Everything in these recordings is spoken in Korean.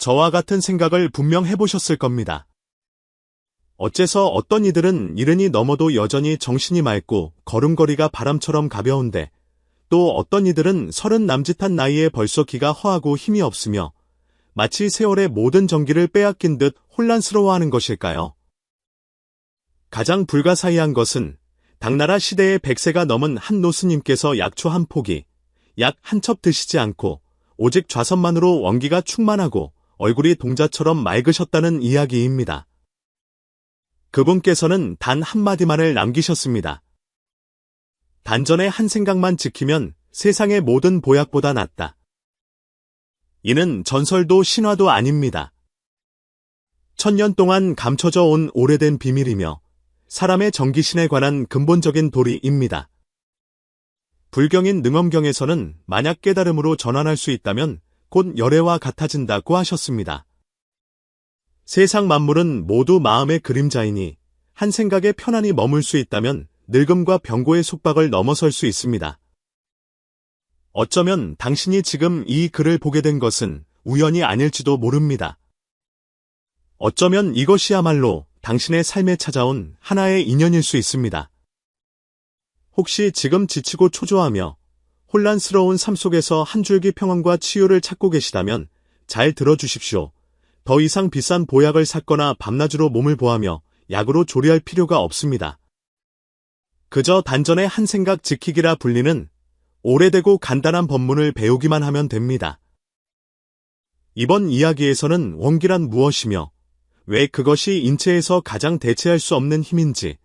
저와 같은 생각을 분명 해보셨을 겁니다. 어째서 어떤 이들은 70이 넘어도 여전히 정신이 맑고 걸음걸이가 바람처럼 가벼운데 또 어떤 이들은 30 남짓한 나이에 벌써 기가 허하고 힘이 없으며 마치 세월의 모든 정기를 빼앗긴 듯 혼란스러워하는 것일까요? 가장 불가사의한 것은 당나라 시대의 100세가 넘은 한 노스님께서 약초 한 포기, 약 한 첩 드시지 않고 오직 좌선만으로 원기가 충만하고 얼굴이 동자처럼 맑으셨다는 이야기입니다. 그분께서는 단 한마디만을 남기셨습니다. 단전의 한 생각만 지키면 세상의 모든 보약보다 낫다. 이는 전설도 신화도 아닙니다. 1000년 동안 감춰져 온 오래된 비밀이며 사람의 정기신에 관한 근본적인 도리입니다. 불경인 능엄경에서는 만약 깨달음으로 전환할 수 있다면 곧 열애와 같아진다고 하셨습니다. 세상 만물은 모두 마음의 그림자이니 한 생각에 편안히 머물 수 있다면 늙음과 병고의 속박을 넘어설 수 있습니다. 어쩌면 당신이 지금 이 글을 보게 된 것은 우연이 아닐지도 모릅니다. 어쩌면 이것이야말로 당신의 삶에 찾아온 하나의 인연일 수 있습니다. 혹시 지금 지치고 초조하며 혼란스러운 삶 속에서 한 줄기 평안과 치유를 찾고 계시다면 잘 들어주십시오. 더 이상 비싼 보약을 샀거나 밤낮으로 몸을 보하며 약으로 조리할 필요가 없습니다. 그저 단전의 한 생각 지키기라 불리는 오래되고 간단한 법문을 배우기만 하면 됩니다. 이번 이야기에서는 원기란 무엇이며 왜 그것이 인체에서 가장 대체할 수 없는 힘인지,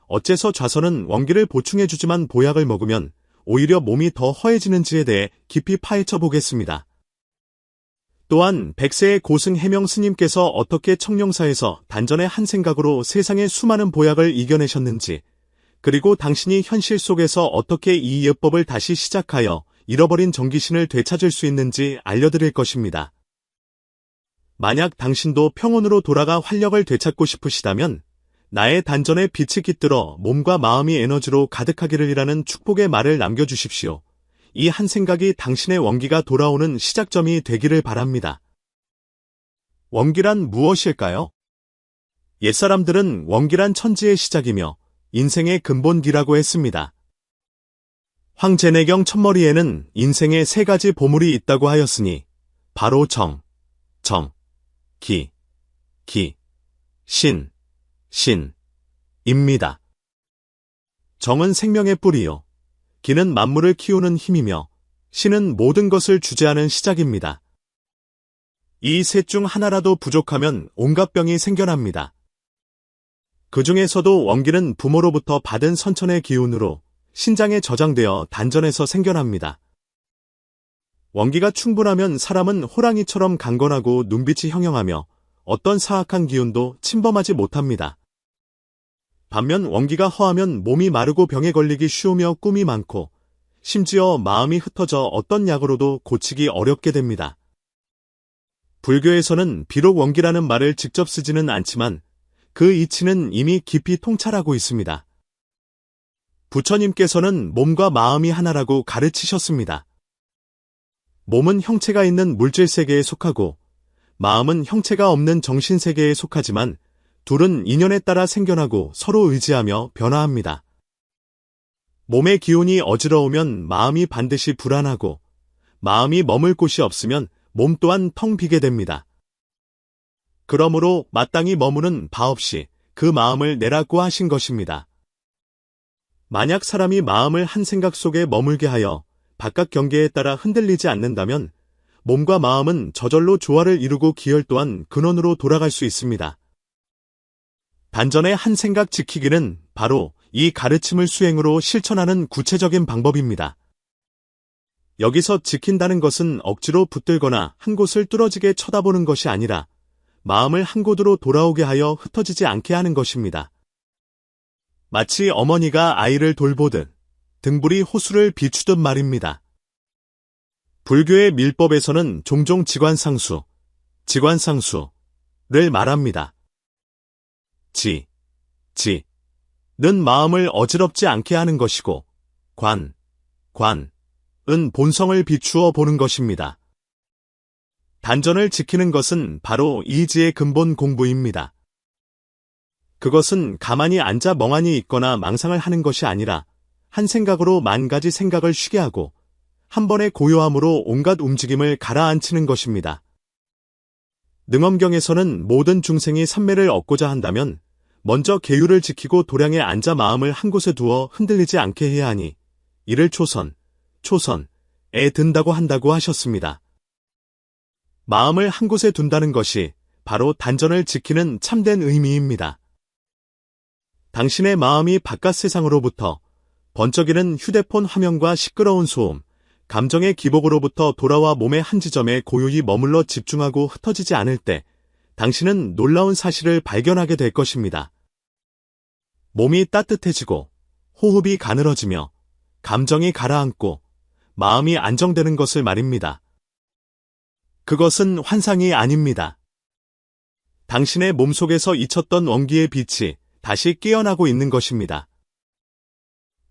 어째서 좌선은 원기를 보충해주지만 보약을 먹으면 오히려 몸이 더 허해지는지에 대해 깊이 파헤쳐 보겠습니다. 또한 100세의 고승 해명 스님께서 어떻게 청룡사에서 단전의 한 생각으로 세상의 수많은 보약을 이겨내셨는지, 그리고 당신이 현실 속에서 어떻게 이 예법을 다시 시작하여 잃어버린 정기신을 되찾을 수 있는지 알려드릴 것입니다. 만약 당신도 평온으로 돌아가 활력을 되찾고 싶으시다면 나의 단전에 빛이 깃들어 몸과 마음이 에너지로 가득하기를이라는 축복의 말을 남겨주십시오. 이 한 생각이 당신의 원기가 돌아오는 시작점이 되기를 바랍니다. 원기란 무엇일까요? 옛사람들은 원기란 천지의 시작이며 인생의 근본기라고 했습니다. 황제내경 첫머리에는 인생의 3가지 보물이 있다고 하였으니 바로 정, 기, 신입니다. 정은 생명의 뿌리요. 기는 만물을 키우는 힘이며 신은 모든 것을 주재하는 시작입니다. 이 셋 중 하나라도 부족하면 온갖 병이 생겨납니다. 그 중에서도 원기는 부모로부터 받은 선천의 기운으로 신장에 저장되어 단전에서 생겨납니다. 원기가 충분하면 사람은 호랑이처럼 강건하고 눈빛이 형형하며 어떤 사악한 기운도 침범하지 못합니다. 반면 원기가 허하면 몸이 마르고 병에 걸리기 쉬우며 꿈이 많고 심지어 마음이 흩어져 어떤 약으로도 고치기 어렵게 됩니다. 불교에서는 비록 원기라는 말을 직접 쓰지는 않지만 그 이치는 이미 깊이 통찰하고 있습니다. 부처님께서는 몸과 마음이 하나라고 가르치셨습니다. 몸은 형체가 있는 물질세계에 속하고 마음은 형체가 없는 정신세계에 속하지만 둘은 인연에 따라 생겨나고 서로 의지하며 변화합니다. 몸의 기운이 어지러우면 마음이 반드시 불안하고 마음이 머물 곳이 없으면 몸 또한 텅 비게 됩니다. 그러므로 마땅히 머무는 바 없이 그 마음을 내라고 하신 것입니다. 만약 사람이 마음을 한 생각 속에 머물게 하여 바깥 경계에 따라 흔들리지 않는다면 몸과 마음은 저절로 조화를 이루고 기혈 또한 근원으로 돌아갈 수 있습니다. 단전의 한 생각 지키기는 바로 이 가르침을 수행으로 실천하는 구체적인 방법입니다. 여기서 지킨다는 것은 억지로 붙들거나 한 곳을 뚫어지게 쳐다보는 것이 아니라 마음을 한 곳으로 돌아오게 하여 흩어지지 않게 하는 것입니다. 마치 어머니가 아이를 돌보듯 등불이 호수를 비추듯 말입니다. 불교의 밀법에서는 종종 직관상수를 말합니다. 는 마음을 어지럽지 않게 하는 것이고 관은 본성을 비추어 보는 것입니다. 단전을 지키는 것은 바로 이지의 근본 공부입니다. 그것은 가만히 앉아 멍하니 있거나 망상을 하는 것이 아니라 한 생각으로 만 가지 생각을 쉬게 하고 한 번의 고요함으로 온갖 움직임을 가라앉히는 것입니다. 능엄경에서는 모든 중생이 삼매를 얻고자 한다면 먼저 계율을 지키고 도량에 앉아 마음을 한 곳에 두어 흔들리지 않게 해야 하니 이를 초선에 든다고 한다고 하셨습니다. 마음을 한 곳에 둔다는 것이 바로 단전을 지키는 참된 의미입니다. 당신의 마음이 바깥 세상으로부터 번쩍이는 휴대폰 화면과 시끄러운 소음, 감정의 기복으로부터 돌아와 몸의 한 지점에 고요히 머물러 집중하고 흩어지지 않을 때 당신은 놀라운 사실을 발견하게 될 것입니다. 몸이 따뜻해지고 호흡이 가늘어지며 감정이 가라앉고 마음이 안정되는 것을 말입니다. 그것은 환상이 아닙니다. 당신의 몸속에서 잊혔던 원기의 빛이 다시 깨어나고 있는 것입니다.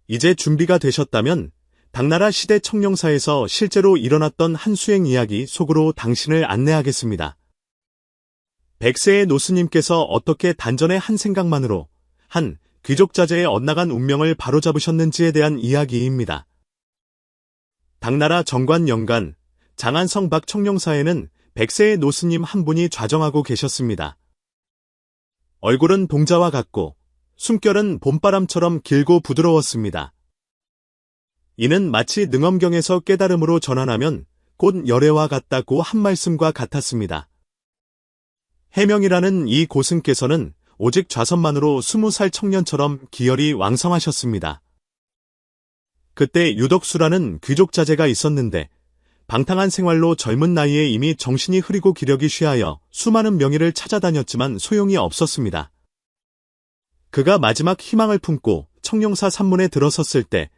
이제 준비가 되셨다면 당나라 시대 청룡사에서 실제로 일어났던 한 수행 이야기 속으로 당신을 안내하겠습니다. 백세의 노스님께서 어떻게 단전의 한 생각만으로 한 귀족자제의 엇나간 운명을 바로잡으셨는지에 대한 이야기입니다. 당나라 정관 영간 장안성 박 청룡사에는 백세의 노스님 한 분이 좌정하고 계셨습니다. 얼굴은 동자와 같고 숨결은 봄바람처럼 길고 부드러웠습니다. 이는 마치 능엄경에서 깨달음으로 전환하면 곧 열애와 같다고 한 말씀과 같았습니다. 해명이라는 이 고승께서는 오직 좌선만으로 20살 청년처럼 기혈이 왕성하셨습니다. 그때 유덕수라는 귀족자제가 있었는데 방탕한 생활로 젊은 나이에 이미 정신이 흐리고 기력이 쉬하여 수많은 명의를 찾아다녔지만 소용이 없었습니다. 그가 마지막 희망을 품고 청룡사 산문에 들어섰을 때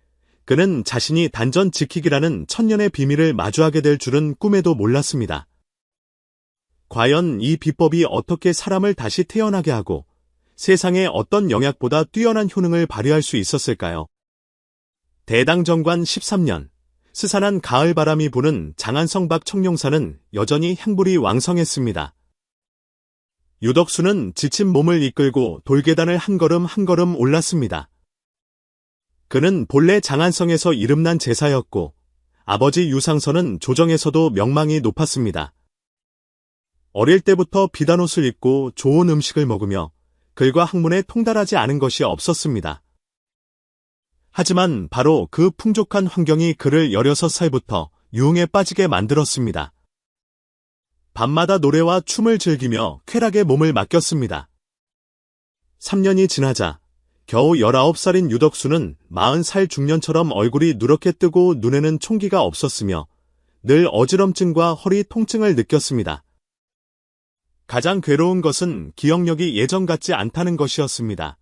그는 자신이 단전 지키기라는 천년의 비밀을 마주하게 될 줄은 꿈에도 몰랐습니다. 과연 이 비법이 어떻게 사람을 다시 태어나게 하고 세상에 어떤 영약보다 뛰어난 효능을 발휘할 수 있었을까요? 대당정관 13년, 스산한 가을바람이 부는 장안성 박 청룡사는 여전히 향불이 왕성했습니다. 유덕수는 지친 몸을 이끌고 돌계단을 한 걸음 한 걸음 올랐습니다. 그는 본래 장안성에서 이름난 제사였고 아버지 유상선은 조정에서도 명망이 높았습니다. 어릴 때부터 비단옷을 입고 좋은 음식을 먹으며 글과 학문에 통달하지 않은 것이 없었습니다. 하지만 바로 그 풍족한 환경이 그를 16살부터 유흥에 빠지게 만들었습니다. 밤마다 노래와 춤을 즐기며 쾌락에 몸을 맡겼습니다. 3년이 지나자 겨우 19살인 유덕수는 40살 중년처럼 얼굴이 누렇게 뜨고 눈에는 총기가 없었으며 늘 어지럼증과 허리 통증을 느꼈습니다. 가장 괴로운 것은 기억력이 예전 같지 않다는 것이었습니다.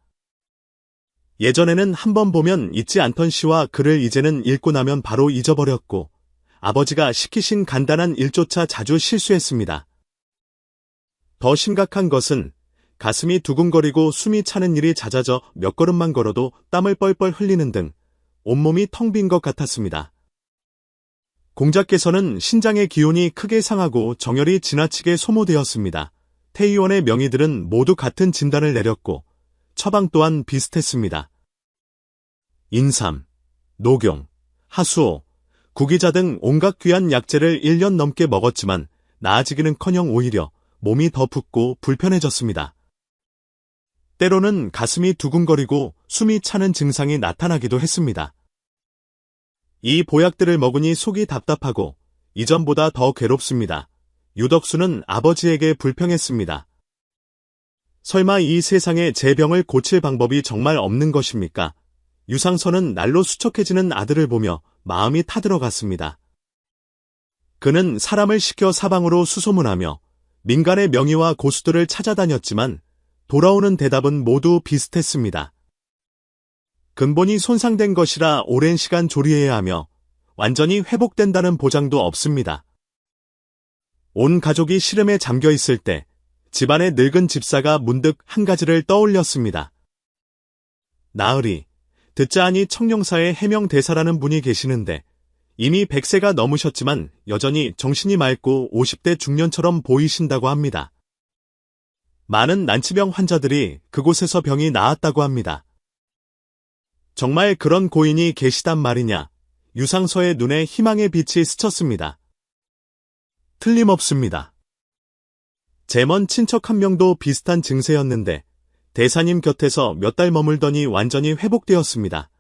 예전에는 한 번 보면 잊지 않던 시와 글을 이제는 읽고 나면 바로 잊어버렸고 아버지가 시키신 간단한 일조차 자주 실수했습니다. 더 심각한 것은 가슴이 두근거리고 숨이 차는 일이 잦아져 몇 걸음만 걸어도 땀을 뻘뻘 흘리는 등 온몸이 텅 빈 것 같았습니다. 공자께서는 신장의 기운이 크게 상하고 정열이 지나치게 소모되었습니다. 태의원의 명의들은 모두 같은 진단을 내렸고 처방 또한 비슷했습니다. 인삼, 녹용, 하수오, 구기자 등 온갖 귀한 약재를 1년 넘게 먹었지만 나아지기는커녕 오히려 몸이 더 붓고 불편해졌습니다. 때로는 가슴이 두근거리고 숨이 차는 증상이 나타나기도 했습니다. 이 보약들을 먹으니 속이 답답하고 이전보다 더 괴롭습니다. 유덕수는 아버지에게 불평했습니다. 설마 이 세상에 제 병을 고칠 방법이 정말 없는 것입니까? 유상선은 날로 수척해지는 아들을 보며 마음이 타들어갔습니다. 그는 사람을 시켜 사방으로 수소문하며 민간의 명의와 고수들을 찾아다녔지만 돌아오는 대답은 모두 비슷했습니다. 근본이 손상된 것이라 오랜 시간 조리해야 하며 완전히 회복된다는 보장도 없습니다. 온 가족이 시름에 잠겨 있을 때 집안의 늙은 집사가 문득 한 가지를 떠올렸습니다. 나으리, 듣자 하니 청룡사에 해명대사라는 분이 계시는데 이미 100세가 넘으셨지만 여전히 정신이 맑고 50대 중년처럼 보이신다고 합니다. 많은 난치병 환자들이 그곳에서 병이 나았다고 합니다. 정말 그런 고인이 계시단 말이냐? 유상서의 눈에 희망의 빛이 스쳤습니다. 틀림없습니다. 제 먼 친척 한 명도 비슷한 증세였는데 대사님 곁에서 몇 달 머물더니 완전히 회복되었습니다.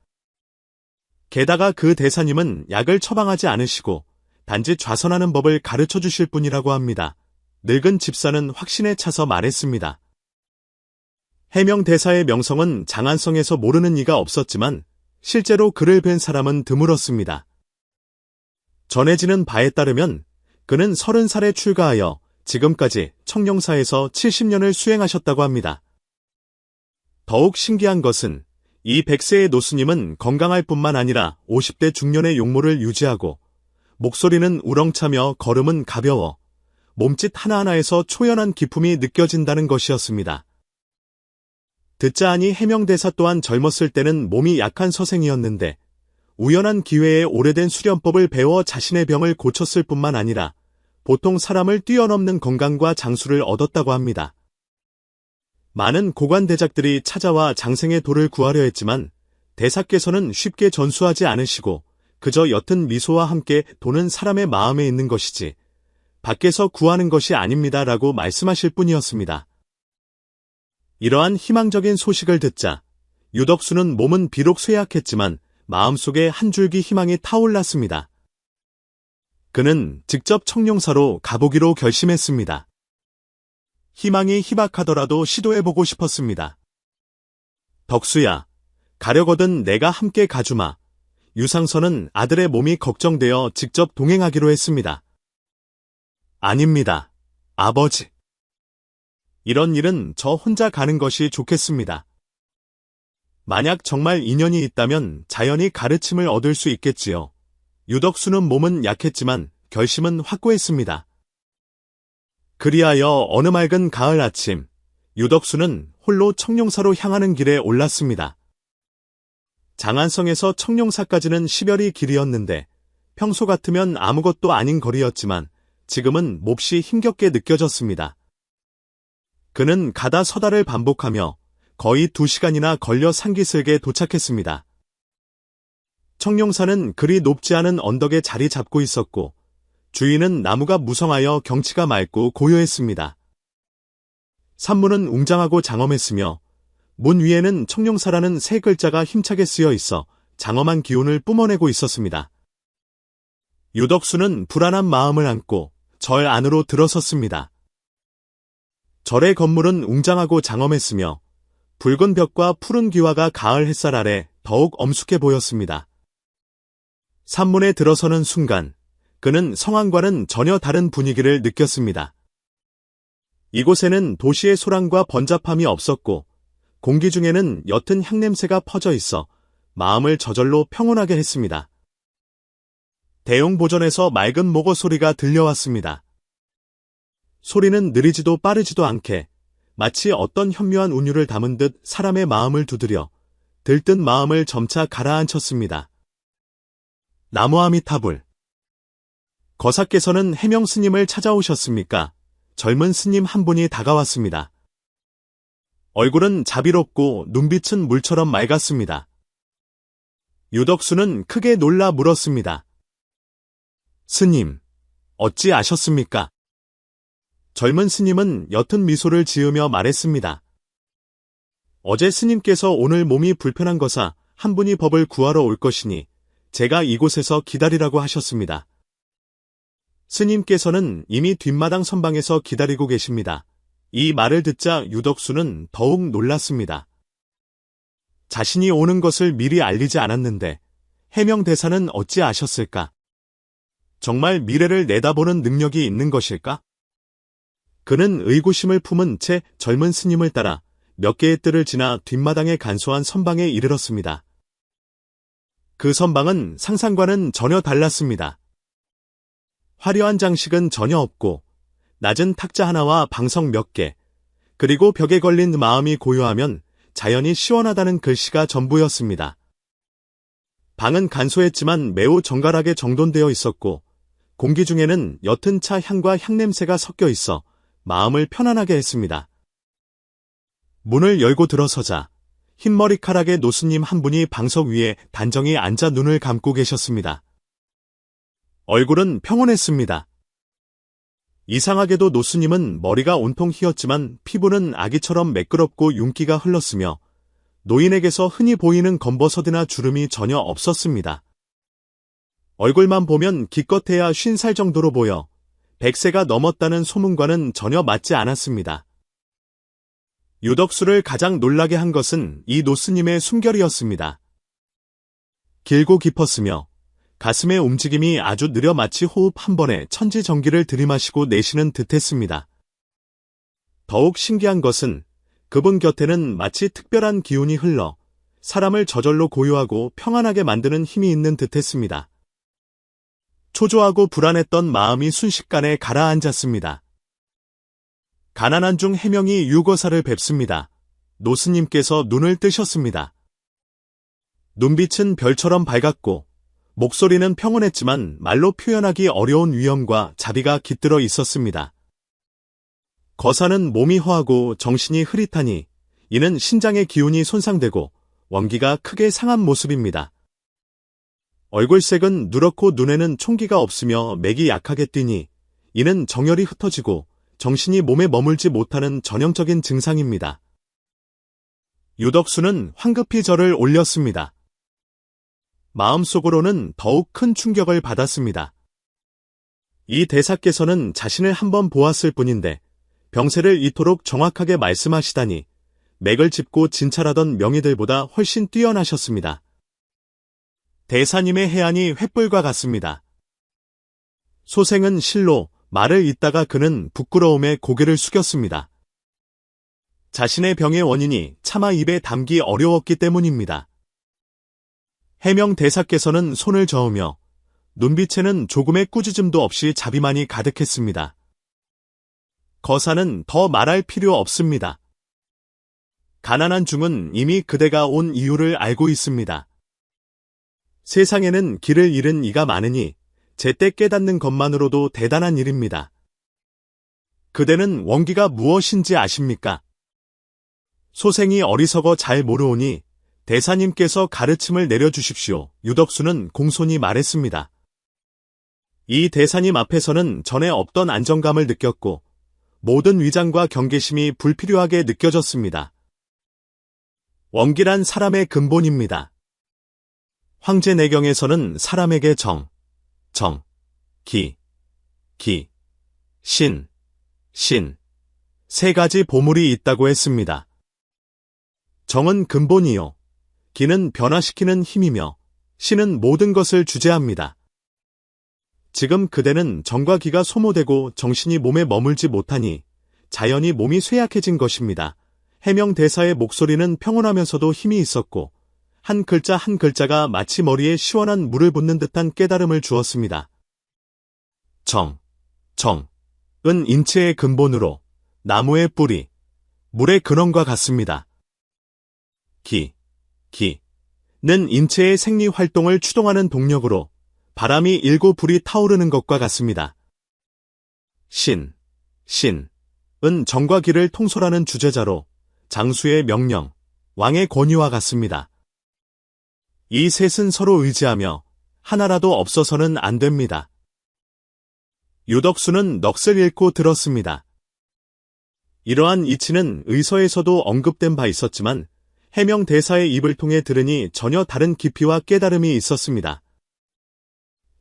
게다가 그 대사님은 약을 처방하지 않으시고 단지 좌선하는 법을 가르쳐 주실 뿐이라고 합니다. 늙은 집사는 확신에 차서 말했습니다. 해명 대사의 명성은 장안성에서 모르는 이가 없었지만 실제로 그를 뵌 사람은 드물었습니다. 전해지는 바에 따르면 그는 30살에 출가하여 지금까지 청룡사에서 70년을 수행하셨다고 합니다. 더욱 신기한 것은 이 100세의 노스님은 건강할 뿐만 아니라 50대 중년의 용모를 유지하고 목소리는 우렁차며 걸음은 가벼워 몸짓 하나하나에서 초연한 기품이 느껴진다는 것이었습니다. 듣자 하니 해명대사 또한 젊었을 때는 몸이 약한 서생이었는데 우연한 기회에 오래된 수련법을 배워 자신의 병을 고쳤을 뿐만 아니라 보통 사람을 뛰어넘는 건강과 장수를 얻었다고 합니다. 많은 고관대작들이 찾아와 장생의 도를 구하려 했지만 대사께서는 쉽게 전수하지 않으시고 그저 옅은 미소와 함께 도는 사람의 마음에 있는 것이지 밖에서 구하는 것이 아닙니다라고 말씀하실 뿐이었습니다. 이러한 희망적인 소식을 듣자 유덕수는 몸은 비록 쇠약했지만 마음속에 한 줄기 희망이 타올랐습니다. 그는 직접 청룡사로 가보기로 결심했습니다. 희망이 희박하더라도 시도해보고 싶었습니다. 덕수야, 가려거든 내가 함께 가주마. 유상선은 아들의 몸이 걱정되어 직접 동행하기로 했습니다. 아닙니다, 아버지. 이런 일은 저 혼자 가는 것이 좋겠습니다. 만약 정말 인연이 있다면 자연히 가르침을 얻을 수 있겠지요. 유덕수는 몸은 약했지만 결심은 확고했습니다. 그리하여 어느 맑은 가을 아침, 유덕수는 홀로 청룡사로 향하는 길에 올랐습니다. 장안성에서 청룡사까지는 10여리 길이었는데 평소 같으면 아무것도 아닌 거리였지만 지금은 몹시 힘겹게 느껴졌습니다. 그는 가다 서다를 반복하며 거의 2시간이나 걸려 상기슬게 도착했습니다. 청룡사는 그리 높지 않은 언덕에 자리 잡고 있었고 주위는 나무가 무성하여 경치가 맑고 고요했습니다. 산문은 웅장하고 장엄했으며 문 위에는 청룡사라는 세 글자가 힘차게 쓰여 있어 장엄한 기운을 뿜어내고 있었습니다. 유덕수는 불안한 마음을 안고 절 안으로 들어섰습니다. 절의 건물은 웅장하고 장엄했으며 붉은 벽과 푸른 기와가 가을 햇살 아래 더욱 엄숙해 보였습니다. 산문에 들어서는 순간 그는 성안과는 전혀 다른 분위기를 느꼈습니다. 이곳에는 도시의 소란과 번잡함이 없었고 공기 중에는 옅은 향냄새가 퍼져 있어 마음을 저절로 평온하게 했습니다. 대용보전에서 맑은 목어 소리가 들려왔습니다. 소리는 느리지도 빠르지도 않게 마치 어떤 현묘한 운율을 담은 듯 사람의 마음을 두드려 들뜬 마음을 점차 가라앉혔습니다. 나무아미타불. 거사께서는 해명 스님을 찾아오셨습니까? 젊은 스님 한 분이 다가왔습니다. 얼굴은 자비롭고 눈빛은 물처럼 맑았습니다. 유덕수는 크게 놀라 물었습니다. 스님, 어찌 아셨습니까? 젊은 스님은 옅은 미소를 지으며 말했습니다. 어제 스님께서 오늘 몸이 불편한 거사 한 분이 법을 구하러 올 것이니 제가 이곳에서 기다리라고 하셨습니다. 스님께서는 이미 뒷마당 선방에서 기다리고 계십니다. 이 말을 듣자 유덕수는 더욱 놀랐습니다. 자신이 오는 것을 미리 알리지 않았는데 해명대사는 어찌 아셨을까? 정말 미래를 내다보는 능력이 있는 것일까? 그는 의구심을 품은 채 젊은 스님을 따라 몇 개의 뜰을 지나 뒷마당에 간소한 선방에 이르렀습니다. 그 선방은 상상과는 전혀 달랐습니다. 화려한 장식은 전혀 없고 낮은 탁자 하나와 방석 몇 개, 그리고 벽에 걸린 마음이 고요하면 자연이 시원하다는 글씨가 전부였습니다. 방은 간소했지만 매우 정갈하게 정돈되어 있었고 공기 중에는 옅은 차 향과 향냄새가 섞여 있어 마음을 편안하게 했습니다. 문을 열고 들어서자 흰 머리카락의 노수님 한 분이 방석 위에 단정히 앉아 눈을 감고 계셨습니다. 얼굴은 평온했습니다. 이상하게도 노수님은 머리가 온통 휘었지만 피부는 아기처럼 매끄럽고 윤기가 흘렀으며 노인에게서 흔히 보이는 검버섯이나 주름이 전혀 없었습니다. 얼굴만 보면 기껏해야 50살 정도로 보여 100세가 넘었다는 소문과는 전혀 맞지 않았습니다. 유덕수를 가장 놀라게 한 것은 이 노스님의 숨결이었습니다. 길고 깊었으며 가슴의 움직임이 아주 느려 마치 호흡 한 번에 천지전기를 들이마시고 내쉬는 듯했습니다. 더욱 신기한 것은 그분 곁에는 마치 특별한 기운이 흘러 사람을 저절로 고요하고 평안하게 만드는 힘이 있는 듯했습니다. 초조하고 불안했던 마음이 순식간에 가라앉았습니다. 가난한 중 해명이 유거사를 뵙습니다. 노스님께서 눈을 뜨셨습니다. 눈빛은 별처럼 밝았고 목소리는 평온했지만 말로 표현하기 어려운 위엄과 자비가 깃들어 있었습니다. 거사는 몸이 허하고 정신이 흐릿하니 이는 신장의 기운이 손상되고 원기가 크게 상한 모습입니다. 얼굴색은 누렇고 눈에는 총기가 없으며 맥이 약하게 뛰니 이는 정열이 흩어지고 정신이 몸에 머물지 못하는 전형적인 증상입니다. 유덕수는 황급히 절을 올렸습니다. 마음속으로는 더욱 큰 충격을 받았습니다. 이 대사께서는 자신을 한번 보았을 뿐인데 병세를 이토록 정확하게 말씀하시다니 맥을 짚고 진찰하던 명의들보다 훨씬 뛰어나셨습니다. 대사님의 해안이 횃불과 같습니다. 소생은 실로 말을 잇다가 그는 부끄러움에 고개를 숙였습니다. 자신의 병의 원인이 차마 입에 담기 어려웠기 때문입니다. 해명 대사께서는 손을 저으며 눈빛에는 조금의 꾸짖음도 없이 자비만이 가득했습니다. 거사는 더 말할 필요 없습니다. 가난한 중은 이미 그대가 온 이유를 알고 있습니다. 세상에는 길을 잃은 이가 많으니 제때 깨닫는 것만으로도 대단한 일입니다. 그대는 원기가 무엇인지 아십니까? 소생이 어리석어 잘 모르오니 대사님께서 가르침을 내려주십시오. 유덕수는 공손히 말했습니다. 이 대사님 앞에서는 전에 없던 안정감을 느꼈고 모든 위장과 경계심이 불필요하게 느껴졌습니다. 원기란 사람의 근본입니다. 황제내경에서는 사람에게 정, 기, 신 세 가지 보물이 있다고 했습니다. 정은 근본이요. 기는 변화시키는 힘이며 신은 모든 것을 주재합니다. 지금 그대는 정과 기가 소모되고 정신이 몸에 머물지 못하니 자연히 몸이 쇠약해진 것입니다. 해명 대사의 목소리는 평온하면서도 힘이 있었고 한 글자 한 글자가 마치 머리에 시원한 물을 붓는 듯한 깨달음을 주었습니다. 정은 인체의 근본으로 나무의 뿌리, 물의 근원과 같습니다. 기는 인체의 생리 활동을 추동하는 동력으로 바람이 일고 불이 타오르는 것과 같습니다. 신은 정과 기를 통솔하는 주재자로 장수의 명령, 왕의 권위와 같습니다. 이 셋은 서로 의지하며 하나라도 없어서는 안 됩니다. 유덕수는 넋을 잃고 들었습니다. 이러한 이치는 의서에서도 언급된 바 있었지만 해명 대사의 입을 통해 들으니 전혀 다른 깊이와 깨달음이 있었습니다.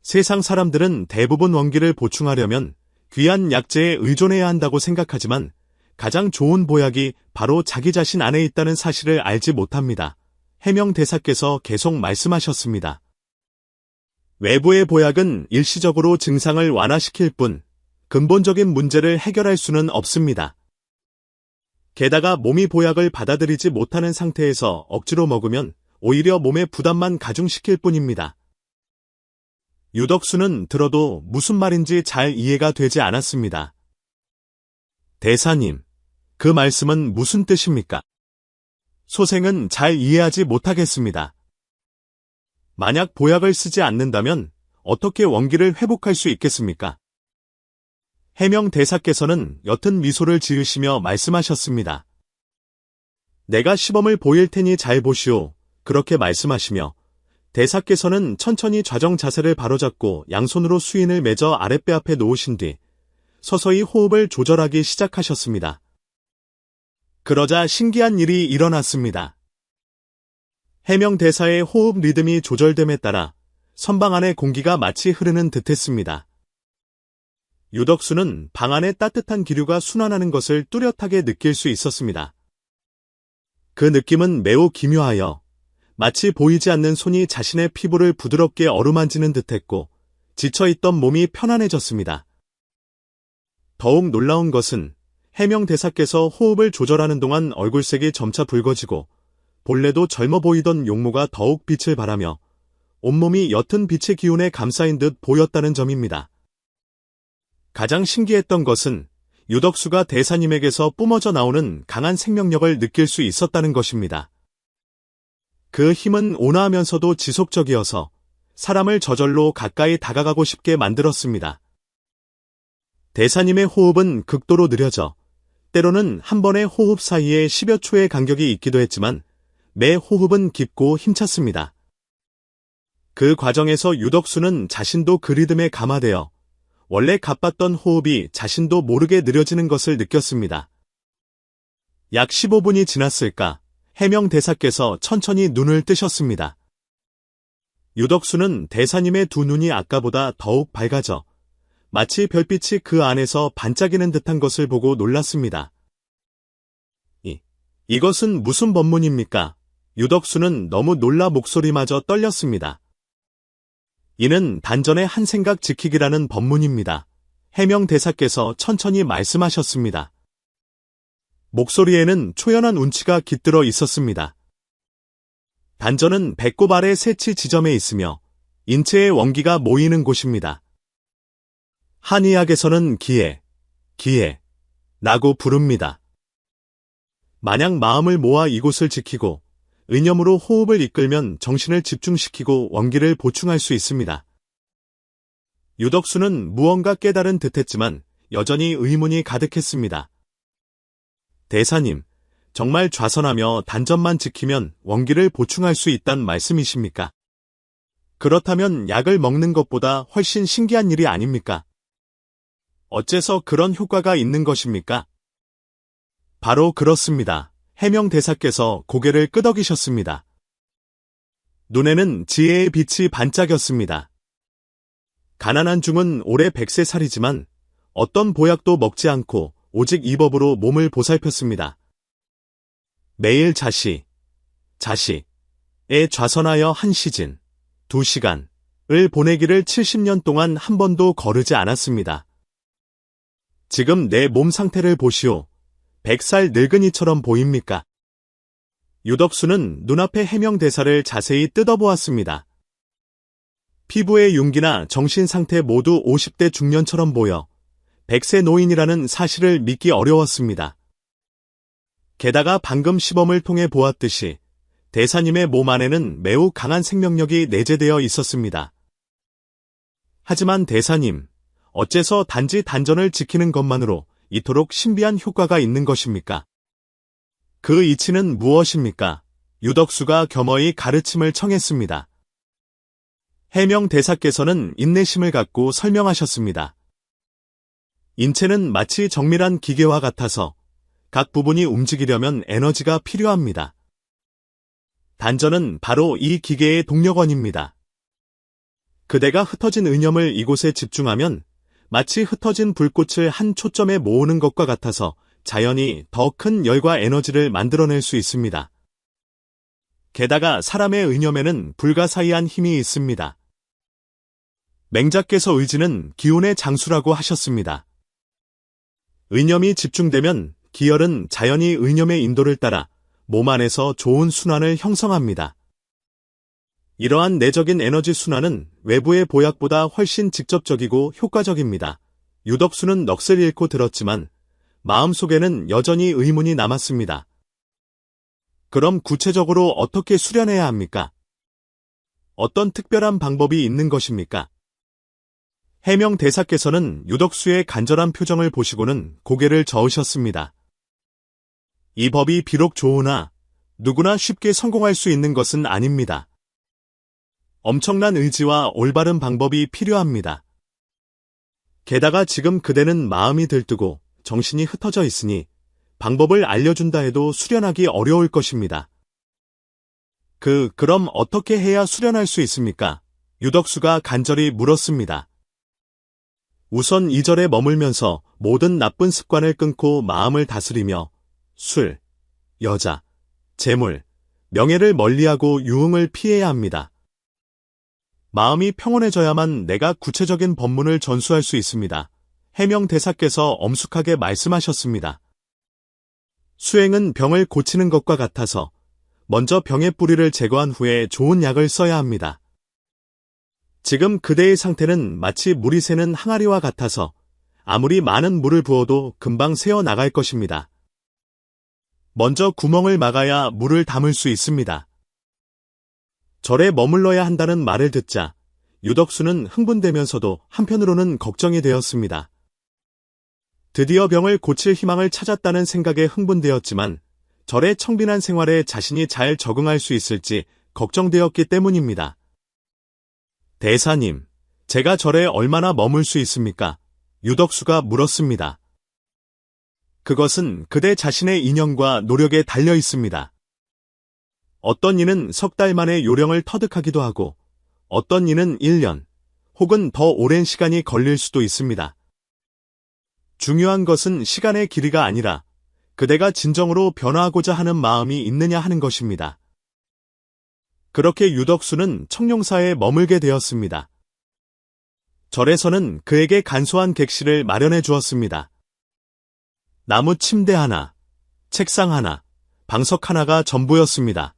세상 사람들은 대부분 원기를 보충하려면 귀한 약재에 의존해야 한다고 생각하지만 가장 좋은 보약이 바로 자기 자신 안에 있다는 사실을 알지 못합니다. 해명 대사께서 계속 말씀하셨습니다. 외부의 보약은 일시적으로 증상을 완화시킬 뿐 근본적인 문제를 해결할 수는 없습니다. 게다가 몸이 보약을 받아들이지 못하는 상태에서 억지로 먹으면 오히려 몸의 부담만 가중시킬 뿐입니다. 유덕수는 들어도 무슨 말인지 잘 이해가 되지 않았습니다. 대사님, 그 말씀은 무슨 뜻입니까? 소생은 잘 이해하지 못하겠습니다. 만약 보약을 쓰지 않는다면 어떻게 원기를 회복할 수 있겠습니까? 해명 대사께서는 옅은 미소를 지으시며 말씀하셨습니다. 내가 시범을 보일 테니 잘 보시오. 그렇게 말씀하시며 대사께서는 천천히 좌정 자세를 바로잡고 양손으로 수인을 맺어 아랫배 앞에 놓으신 뒤 서서히 호흡을 조절하기 시작하셨습니다. 그러자 신기한 일이 일어났습니다. 해명 대사의 호흡 리듬이 조절됨에 따라 선방 안의 공기가 마치 흐르는 듯했습니다. 유덕수는 방 안에 따뜻한 기류가 순환하는 것을 뚜렷하게 느낄 수 있었습니다. 그 느낌은 매우 기묘하여 마치 보이지 않는 손이 자신의 피부를 부드럽게 어루만지는 듯했고 지쳐있던 몸이 편안해졌습니다. 더욱 놀라운 것은 해명 대사께서 호흡을 조절하는 동안 얼굴색이 점차 붉어지고 본래도 젊어 보이던 용모가 더욱 빛을 발하며 온몸이 옅은 빛의 기운에 감싸인 듯 보였다는 점입니다. 가장 신기했던 것은 유덕수가 대사님에게서 뿜어져 나오는 강한 생명력을 느낄 수 있었다는 것입니다. 그 힘은 온화하면서도 지속적이어서 사람을 저절로 가까이 다가가고 싶게 만들었습니다. 대사님의 호흡은 극도로 느려져 때로는 한 번의 호흡 사이에 10여 초의 간격이 있기도 했지만 매 호흡은 깊고 힘찼습니다. 그 과정에서 유덕수는 자신도 그 리듬에 감화되어 원래 가빴던 호흡이 자신도 모르게 느려지는 것을 느꼈습니다. 약 15분이 지났을까 해명 대사께서 천천히 눈을 뜨셨습니다. 유덕수는 대사님의 두 눈이 아까보다 더욱 밝아져 마치 별빛이 그 안에서 반짝이는 듯한 것을 보고 놀랐습니다. 이것은 무슨 법문입니까? 유덕수는 너무 놀라 목소리마저 떨렸습니다. 이는 단전의 한 생각 지키기라는 법문입니다. 해명 대사께서 천천히 말씀하셨습니다. 목소리에는 초연한 운치가 깃들어 있었습니다. 단전은 배꼽 아래 세치 지점에 있으며 인체의 원기가 모이는 곳입니다. 한의학에서는 기해라고 부릅니다. 만약 마음을 모아 이곳을 지키고 의념으로 호흡을 이끌면 정신을 집중시키고 원기를 보충할 수 있습니다. 유덕수는 무언가 깨달은 듯했지만 여전히 의문이 가득했습니다. 대사님, 정말 좌선하며 단전만 지키면 원기를 보충할 수 있단 말씀이십니까? 그렇다면 약을 먹는 것보다 훨씬 신기한 일이 아닙니까? 어째서 그런 효과가 있는 것입니까? 바로 그렇습니다. 해명 대사께서 고개를 끄덕이셨습니다. 눈에는 지혜의 빛이 반짝였습니다. 가난한 중은 올해 100세 살이지만 어떤 보약도 먹지 않고 오직 이 법으로 몸을 보살폈습니다. 매일 자시에 좌선하여 1시즌, 2시간을 보내기를 70년 동안 한 번도 거르지 않았습니다. 지금 내 몸 상태를 보시오. 100살 늙은이처럼 보입니까? 유덕수는 눈앞의 해명 대사를 자세히 뜯어보았습니다. 피부의 윤기나 정신 상태 모두 50대 중년처럼 보여 100세 노인이라는 사실을 믿기 어려웠습니다. 게다가 방금 시범을 통해 보았듯이 대사님의 몸 안에는 매우 강한 생명력이 내재되어 있었습니다. 하지만 대사님, 어째서 단지 단전을 지키는 것만으로 이토록 신비한 효과가 있는 것입니까? 그 이치는 무엇입니까? 유덕수가 겸허히 가르침을 청했습니다. 해명 대사께서는 인내심을 갖고 설명하셨습니다. 인체는 마치 정밀한 기계와 같아서 각 부분이 움직이려면 에너지가 필요합니다. 단전은 바로 이 기계의 동력원입니다. 그대가 흩어진 의념을 이곳에 집중하면 마치 흩어진 불꽃을 한 초점에 모으는 것과 같아서 자연히 더 큰 열과 에너지를 만들어낼 수 있습니다. 게다가 사람의 의념에는 불가사의한 힘이 있습니다. 맹자께서 의지는 기운의 장수라고 하셨습니다. 의념이 집중되면 기혈은 자연히 의념의 인도를 따라 몸 안에서 좋은 순환을 형성합니다. 이러한 내적인 에너지 순환은 외부의 보약보다 훨씬 직접적이고 효과적입니다. 유덕수는 넋을 잃고 들었지만 마음속에는 여전히 의문이 남았습니다. 그럼 구체적으로 어떻게 수련해야 합니까? 어떤 특별한 방법이 있는 것입니까? 해명 대사께서는 유덕수의 간절한 표정을 보시고는 고개를 저으셨습니다. 이 법이 비록 좋으나 누구나 쉽게 성공할 수 있는 것은 아닙니다. 엄청난 의지와 올바른 방법이 필요합니다. 게다가 지금 그대는 마음이 들뜨고 정신이 흩어져 있으니 방법을 알려준다 해도 수련하기 어려울 것입니다. 그럼 어떻게 해야 수련할 수 있습니까? 유덕수가 간절히 물었습니다. 우선 이 절에 머물면서 모든 나쁜 습관을 끊고 마음을 다스리며 술, 여자, 재물, 명예를 멀리하고 유흥을 피해야 합니다. 마음이 평온해져야만 내가 구체적인 법문을 전수할 수 있습니다. 해명 대사께서 엄숙하게 말씀하셨습니다. 수행은 병을 고치는 것과 같아서 먼저 병의 뿌리를 제거한 후에 좋은 약을 써야 합니다. 지금 그대의 상태는 마치 물이 새는 항아리와 같아서 아무리 많은 물을 부어도 금방 새어 나갈 것입니다. 먼저 구멍을 막아야 물을 담을 수 있습니다. 절에 머물러야 한다는 말을 듣자 유덕수는 흥분되면서도 한편으로는 걱정이 되었습니다. 드디어 병을 고칠 희망을 찾았다는 생각에 흥분되었지만 절의 청빈한 생활에 자신이 잘 적응할 수 있을지 걱정되었기 때문입니다. 대사님, 제가 절에 얼마나 머물 수 있습니까? 유덕수가 물었습니다. 그것은 그대 자신의 인연과 노력에 달려 있습니다. 어떤 이는 석 달 만에 요령을 터득하기도 하고 어떤 이는 1년 혹은 더 오랜 시간이 걸릴 수도 있습니다. 중요한 것은 시간의 길이가 아니라 그대가 진정으로 변화하고자 하는 마음이 있느냐 하는 것입니다. 그렇게 유덕수는 청룡사에 머물게 되었습니다. 절에서는 그에게 간소한 객실을 마련해 주었습니다. 나무 침대 하나, 책상 하나, 방석 하나가 전부였습니다.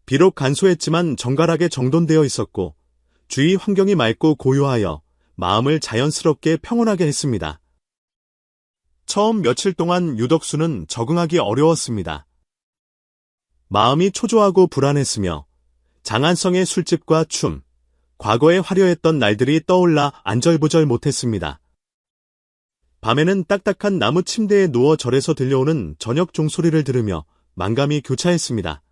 비록 간소했지만 정갈하게 정돈되어 있었고 주위 환경이 맑고 고요하여 마음을 자연스럽게 평온하게 했습니다. 처음 며칠 동안 유덕수는 적응하기 어려웠습니다. 마음이 초조하고 불안했으며 장안성의 술집과 춤, 과거에 화려했던 날들이 떠올라 안절부절 못했습니다. 밤에는 딱딱한 나무 침대에 누워 절에서 들려오는 저녁 종소리를 들으며 만감이 교차했습니다.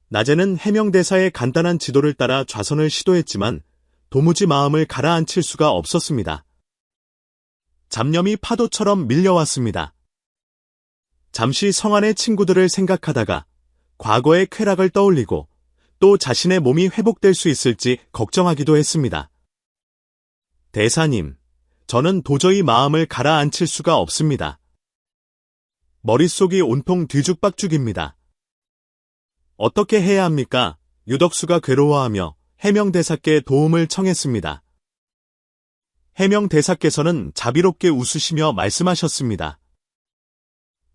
낮에는 해명대사의 간단한 지도를 따라 좌선을 시도했지만 도무지 마음을 가라앉힐 수가 없었습니다. 잡념이 파도처럼 밀려왔습니다. 잠시 성안의 친구들을 생각하다가 과거의 쾌락을 떠올리고 또 자신의 몸이 회복될 수 있을지 걱정하기도 했습니다. 대사님, 저는 도저히 마음을 가라앉힐 수가 없습니다. 머릿속이 온통 뒤죽박죽입니다. 어떻게 해야 합니까? 유덕수가 괴로워하며 해명대사께 도움을 청했습니다. 해명대사께서는 자비롭게 웃으시며 말씀하셨습니다.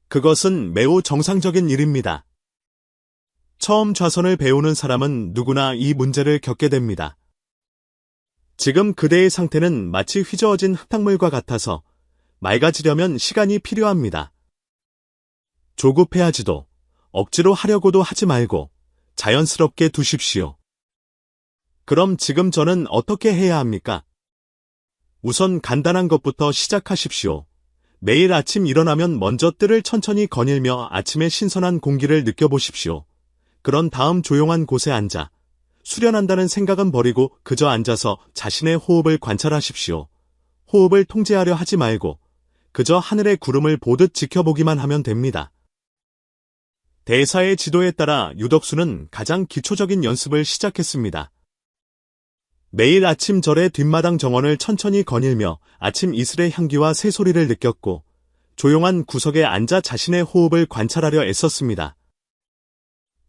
그것은 매우 정상적인 일입니다. 처음 좌선을 배우는 사람은 누구나 이 문제를 겪게 됩니다. 지금 그대의 상태는 마치 휘저어진 흙탕물과 같아서 맑아지려면 시간이 필요합니다. 조급해하지도 억지로 하려고도 하지 말고 자연스럽게 두십시오. 그럼 지금 저는 어떻게 해야 합니까? 우선 간단한 것부터 시작하십시오. 매일 아침 일어나면 먼저 뜰을 천천히 거닐며 아침의 신선한 공기를 느껴보십시오. 그런 다음 조용한 곳에 앉아 수련한다는 생각은 버리고 그저 앉아서 자신의 호흡을 관찰하십시오. 호흡을 통제하려 하지 말고 그저 하늘의 구름을 보듯 지켜보기만 하면 됩니다. 대사의 지도에 따라 유덕수는 가장 기초적인 연습을 시작했습니다. 매일 아침 절의 뒷마당 정원을 천천히 거닐며 아침 이슬의 향기와 새소리를 느꼈고 조용한 구석에 앉아 자신의 호흡을 관찰하려 애썼습니다.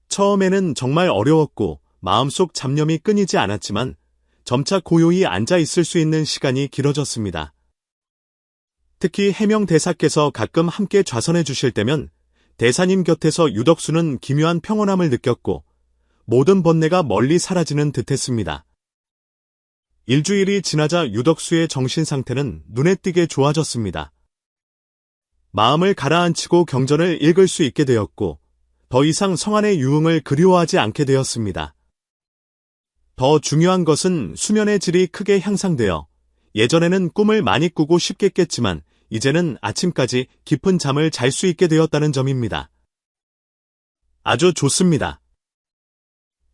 처음에는 정말 어려웠고 마음속 잡념이 끊이지 않았지만 점차 고요히 앉아 있을 수 있는 시간이 길어졌습니다. 특히 해명대사께서 가끔 함께 좌선해 주실 때면 대사님 곁에서 유덕수는 기묘한 평온함을 느꼈고 모든 번뇌가 멀리 사라지는 듯했습니다. 일주일이 지나자 유덕수의 정신 상태는 눈에 띄게 좋아졌습니다. 마음을 가라앉히고 경전을 읽을 수 있게 되었고 더 이상 성안의 유흥을 그리워하지 않게 되었습니다. 더 중요한 것은 수면의 질이 크게 향상되어 예전에는 꿈을 많이 꾸고 쉽게 깼지만 이제는 아침까지 깊은 잠을 잘 수 있게 되었다는 점입니다. 아주 좋습니다.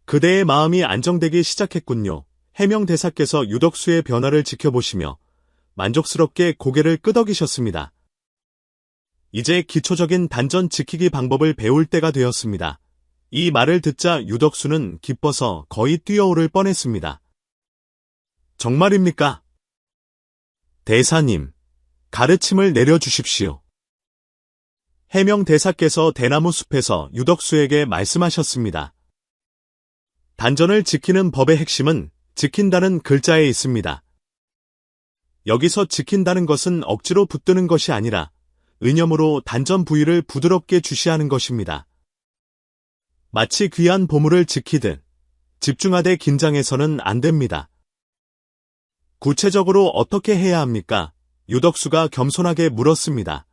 그대의 마음이 안정되기 시작했군요. 해명 대사께서 유덕수의 변화를 지켜보시며 만족스럽게 고개를 끄덕이셨습니다. 이제 기초적인 단전 지키기 방법을 배울 때가 되었습니다. 이 말을 듣자 유덕수는 기뻐서 거의 뛰어오를 뻔했습니다. 정말입니까? 대사님, 가르침을 내려주십시오. 해명 대사께서 대나무 숲에서 유덕수에게 말씀하셨습니다. 단전을 지키는 법의 핵심은 지킨다는 글자에 있습니다. 여기서 지킨다는 것은 억지로 붙드는 것이 아니라 의념으로 단전 부위를 부드럽게 주시하는 것입니다. 마치 귀한 보물을 지키듯 집중하되 긴장해서는 안 됩니다. 구체적으로 어떻게 해야 합니까? 유덕수가 겸손하게 물었습니다.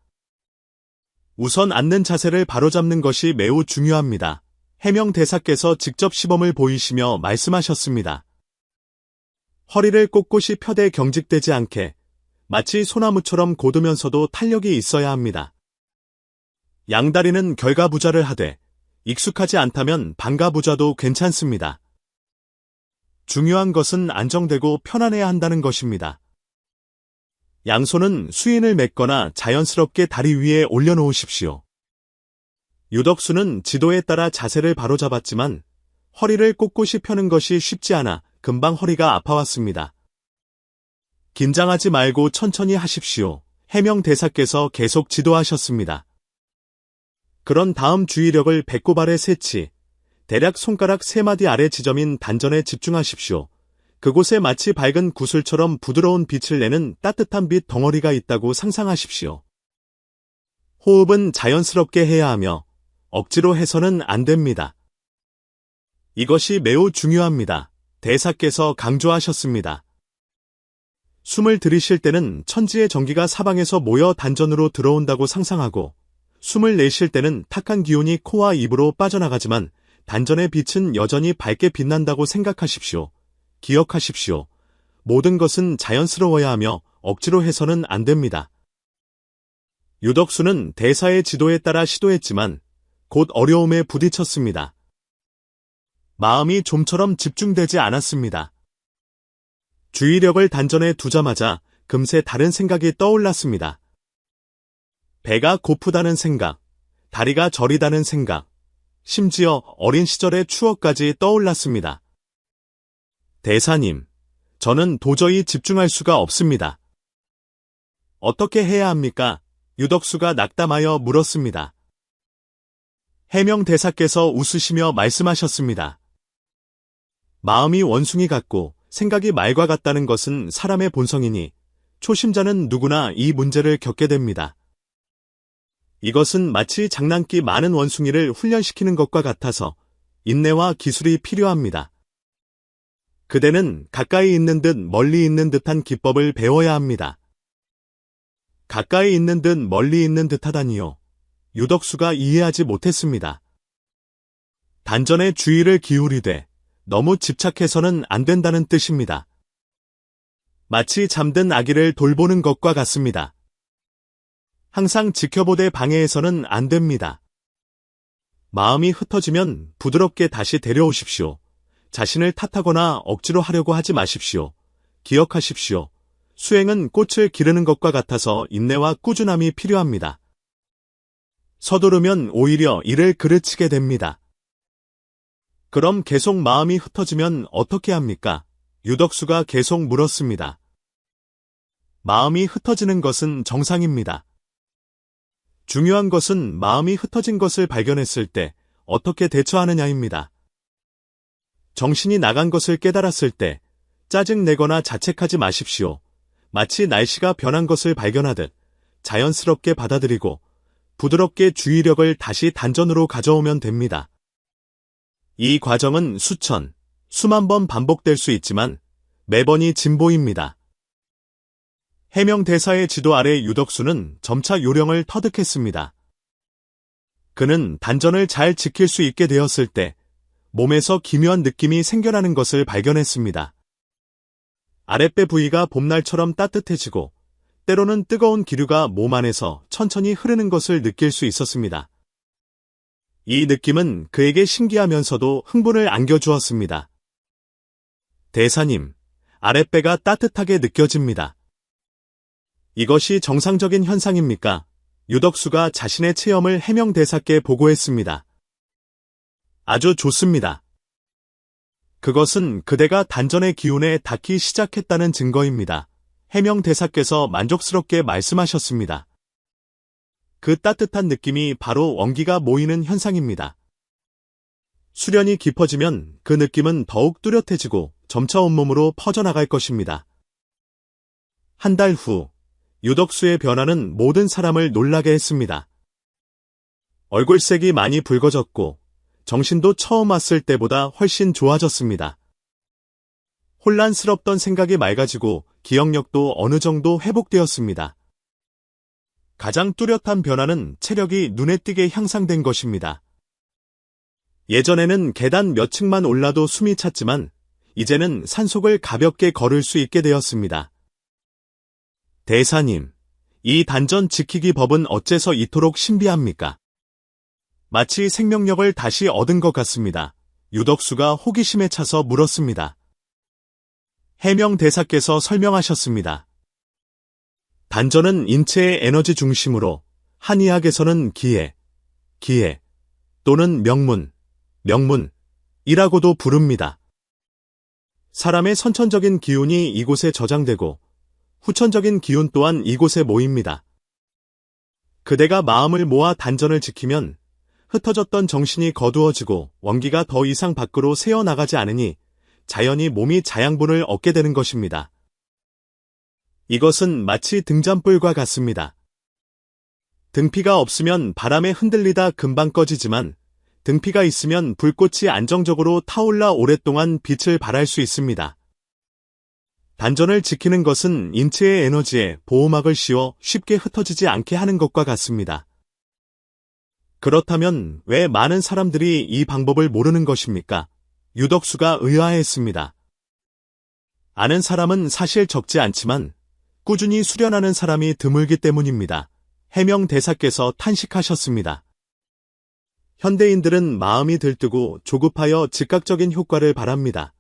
우선 앉는 자세를 바로잡는 것이 매우 중요합니다. 해명 대사께서 직접 시범을 보이시며 말씀하셨습니다. 허리를 꼿꼿이 펴되 경직되지 않게 마치 소나무처럼 곧으면서도 탄력이 있어야 합니다. 양다리는 결가부좌를 하되 익숙하지 않다면 반가부좌도 괜찮습니다. 중요한 것은 안정되고 편안해야 한다는 것입니다. 양손은 수인을 맺거나 자연스럽게 다리 위에 올려놓으십시오. 유덕수는 지도에 따라 자세를 바로잡았지만 허리를 꼿꼿이 펴는 것이 쉽지 않아 금방 허리가 아파왔습니다. 긴장하지 말고 천천히 하십시오. 해명 대사께서 계속 지도하셨습니다. 그런 다음 주의력을 배꼽 아래 세치, 대략 손가락 3마디 아래 지점인 단전에 집중하십시오. 그곳에 마치 밝은 구슬처럼 부드러운 빛을 내는 따뜻한 빛 덩어리가 있다고 상상하십시오. 호흡은 자연스럽게 해야 하며 억지로 해서는 안 됩니다. 이것이 매우 중요합니다. 대사께서 강조하셨습니다. 숨을 들이쉴 때는 천지의 전기가 사방에서 모여 단전으로 들어온다고 상상하고 숨을 내쉴 때는 탁한 기운이 코와 입으로 빠져나가지만 단전의 빛은 여전히 밝게 빛난다고 생각하십시오. 기억하십시오. 모든 것은 자연스러워야 하며 억지로 해서는 안 됩니다. 유덕수는 대사의 지도에 따라 시도했지만 곧 어려움에 부딪혔습니다. 마음이 좀처럼 집중되지 않았습니다. 주의력을 단전에 두자마자 금세 다른 생각이 떠올랐습니다. 배가 고프다는 생각, 다리가 저리다는 생각, 심지어 어린 시절의 추억까지 떠올랐습니다. 대사님, 저는 도저히 집중할 수가 없습니다. 어떻게 해야 합니까? 유덕수가 낙담하여 물었습니다. 해명 대사께서 웃으시며 말씀하셨습니다. 마음이 원숭이 같고 생각이 말과 같다는 것은 사람의 본성이니 초심자는 누구나 이 문제를 겪게 됩니다. 이것은 마치 장난기 많은 원숭이를 훈련시키는 것과 같아서 인내와 기술이 필요합니다. 그대는 가까이 있는 듯 멀리 있는 듯한 기법을 배워야 합니다. 가까이 있는 듯 멀리 있는 듯하다니요. 유덕수가 이해하지 못했습니다. 단전에 주의를 기울이되 너무 집착해서는 안 된다는 뜻입니다. 마치 잠든 아기를 돌보는 것과 같습니다. 항상 지켜보되 방해해서는 안 됩니다. 마음이 흩어지면 부드럽게 다시 데려오십시오. 자신을 탓하거나 억지로 하려고 하지 마십시오. 기억하십시오. 수행은 꽃을 기르는 것과 같아서 인내와 꾸준함이 필요합니다. 서두르면 오히려 일을 그르치게 됩니다. 그럼 계속 마음이 흩어지면 어떻게 합니까? 유덕수가 계속 물었습니다. 마음이 흩어지는 것은 정상입니다. 중요한 것은 마음이 흩어진 것을 발견했을 때 어떻게 대처하느냐입니다. 정신이 나간 것을 깨달았을 때 짜증내거나 자책하지 마십시오. 마치 날씨가 변한 것을 발견하듯 자연스럽게 받아들이고 부드럽게 주의력을 다시 단전으로 가져오면 됩니다. 이 과정은 수천, 수만 번 반복될 수 있지만 매번이 진보입니다. 해명 대사의 지도 아래 유덕수는 점차 요령을 터득했습니다. 그는 단전을 잘 지킬 수 있게 되었을 때 몸에서 기묘한 느낌이 생겨나는 것을 발견했습니다. 아랫배 부위가 봄날처럼 따뜻해지고 때로는 뜨거운 기류가 몸 안에서 천천히 흐르는 것을 느낄 수 있었습니다. 이 느낌은 그에게 신기하면서도 흥분을 안겨주었습니다. 대사님, 아랫배가 따뜻하게 느껴집니다. 이것이 정상적인 현상입니까? 유덕수가 자신의 체험을 해명대사께 보고했습니다. 아주 좋습니다. 그것은 그대가 단전의 기운에 닿기 시작했다는 증거입니다. 해명대사께서 만족스럽게 말씀하셨습니다. 그 따뜻한 느낌이 바로 원기가 모이는 현상입니다. 수련이 깊어지면 그 느낌은 더욱 뚜렷해지고 점차 온몸으로 퍼져나갈 것입니다. 한 달 후, 유덕수의 변화는 모든 사람을 놀라게 했습니다. 얼굴색이 많이 붉어졌고 정신도 처음 왔을 때보다 훨씬 좋아졌습니다. 혼란스럽던 생각이 맑아지고 기억력도 어느 정도 회복되었습니다. 가장 뚜렷한 변화는 체력이 눈에 띄게 향상된 것입니다. 예전에는 계단 몇 층만 올라도 숨이 찼지만 이제는 산속을 가볍게 걸을 수 있게 되었습니다. 대사님, 이 단전 지키기 법은 어째서 이토록 신비합니까? 마치 생명력을 다시 얻은 것 같습니다. 유덕수가 호기심에 차서 물었습니다. 해명대사께서 설명하셨습니다. 단전은 인체의 에너지 중심으로 한의학에서는 기해 또는 명문이라고도 부릅니다. 사람의 선천적인 기운이 이곳에 저장되고 후천적인 기운 또한 이곳에 모입니다. 그대가 마음을 모아 단전을 지키면 흩어졌던 정신이 거두어지고 원기가 더 이상 밖으로 새어나가지 않으니 자연히 몸이 자양분을 얻게 되는 것입니다. 이것은 마치 등잔불과 같습니다. 등피가 없으면 바람에 흔들리다 금방 꺼지지만 등피가 있으면 불꽃이 안정적으로 타올라 오랫동안 빛을 발할 수 있습니다. 단전을 지키는 것은 인체의 에너지에 보호막을 씌워 쉽게 흩어지지 않게 하는 것과 같습니다. 그렇다면 왜 많은 사람들이 이 방법을 모르는 것입니까? 유덕수가 의아해했습니다. 아는 사람은 사실 적지 않지만 꾸준히 수련하는 사람이 드물기 때문입니다. 해명대사께서 탄식하셨습니다. 현대인들은 마음이 들뜨고 조급하여 즉각적인 효과를 바랍니다.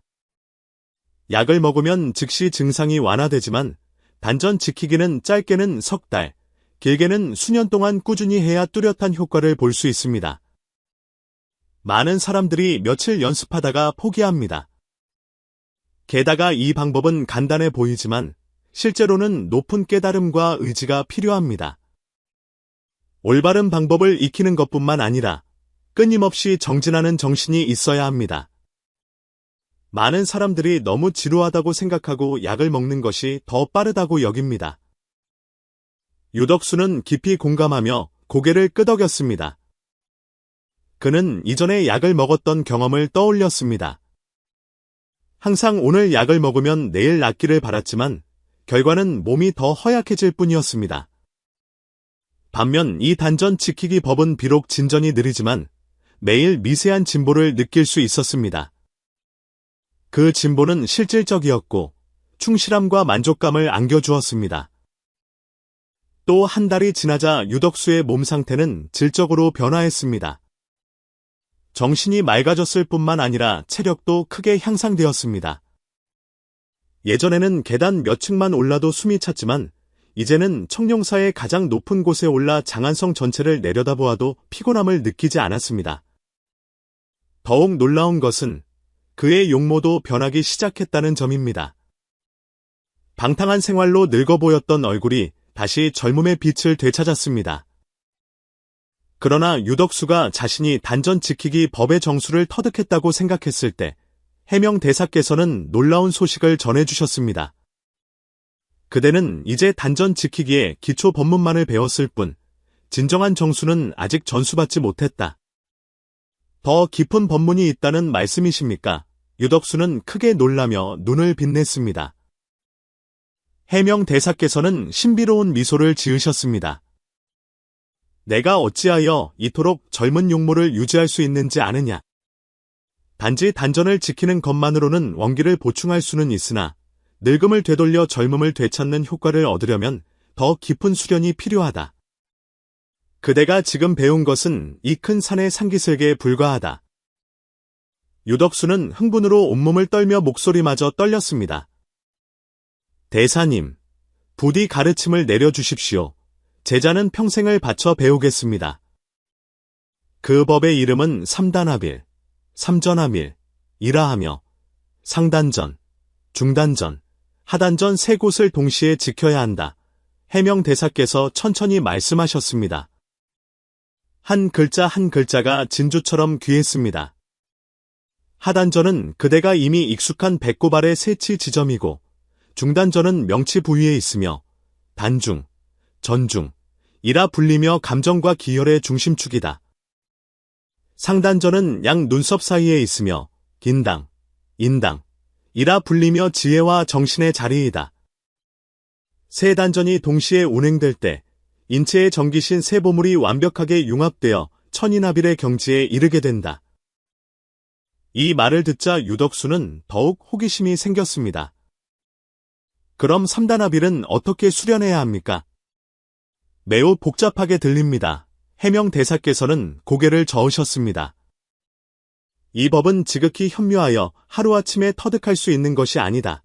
약을 먹으면 즉시 증상이 완화되지만 단전 지키기는 짧게는 석 달, 길게는 수년 동안 꾸준히 해야 뚜렷한 효과를 볼 수 있습니다. 많은 사람들이 며칠 연습하다가 포기합니다. 게다가 이 방법은 간단해 보이지만 실제로는 높은 깨달음과 의지가 필요합니다. 올바른 방법을 익히는 것뿐만 아니라 끊임없이 정진하는 정신이 있어야 합니다. 많은 사람들이 너무 지루하다고 생각하고 약을 먹는 것이 더 빠르다고 여깁니다. 유덕수는 깊이 공감하며 고개를 끄덕였습니다. 그는 이전에 약을 먹었던 경험을 떠올렸습니다. 항상 오늘 약을 먹으면 내일 낫기를 바랐지만 결과는 몸이 더 허약해질 뿐이었습니다. 반면 이 단전 지키기 법은 비록 진전이 느리지만 매일 미세한 진보를 느낄 수 있었습니다. 그 진보는 실질적이었고 충실함과 만족감을 안겨주었습니다. 또 한 달이 지나자 유덕수의 몸 상태는 질적으로 변화했습니다. 정신이 맑아졌을 뿐만 아니라 체력도 크게 향상되었습니다. 예전에는 계단 몇 층만 올라도 숨이 찼지만 이제는 청룡사의 가장 높은 곳에 올라 장안성 전체를 내려다보아도 피곤함을 느끼지 않았습니다. 더욱 놀라운 것은 그의 용모도 변하기 시작했다는 점입니다. 방탕한 생활로 늙어 보였던 얼굴이 다시 젊음의 빛을 되찾았습니다. 그러나 유덕수가 자신이 단전 지키기 법의 정수를 터득했다고 생각했을 때 해명대사께서는 놀라운 소식을 전해주셨습니다. 그대는 이제 단전 지키기에 기초 법문만을 배웠을 뿐 진정한 정수는 아직 전수받지 못했다. 더 깊은 법문이 있다는 말씀이십니까? 유덕수는 크게 놀라며 눈을 빛냈습니다. 해명대사께서는 신비로운 미소를 지으셨습니다. 내가 어찌하여 이토록 젊은 용모를 유지할 수 있는지 아느냐? 단지 단전을 지키는 것만으로는 원기를 보충할 수는 있으나 늙음을 되돌려 젊음을 되찾는 효과를 얻으려면 더 깊은 수련이 필요하다. 그대가 지금 배운 것은 이 큰 산의 상기슬개에 불과하다. 유덕수는 흥분으로 온몸을 떨며 목소리마저 떨렸습니다. 대사님, 부디 가르침을 내려주십시오. 제자는 평생을 바쳐 배우겠습니다. 그 법의 이름은 삼단합일, 삼전합일이라 하며 상단전, 중단전, 하단전 세 곳을 동시에 지켜야 한다. 해명대사께서 천천히 말씀하셨습니다. 한 글자 한 글자가 진주처럼 귀했습니다. 하단전은 그대가 이미 익숙한 배꼽알의 세치 지점이고 중단전은 명치 부위에 있으며 단중, 전중, 이라 불리며 감정과 기혈의 중심축이다. 상단전은 양 눈썹 사이에 있으며 긴당, 인당, 이라 불리며 지혜와 정신의 자리이다. 세 단전이 동시에 운행될 때 인체의 정기신 세 보물이 완벽하게 융합되어 천인합일의 경지에 이르게 된다. 이 말을 듣자 유덕수는 더욱 호기심이 생겼습니다. 그럼 삼단합일은 어떻게 수련해야 합니까? 매우 복잡하게 들립니다. 해명대사께서는 고개를 저으셨습니다. 이 법은 지극히 현묘하여 하루아침에 터득할 수 있는 것이 아니다.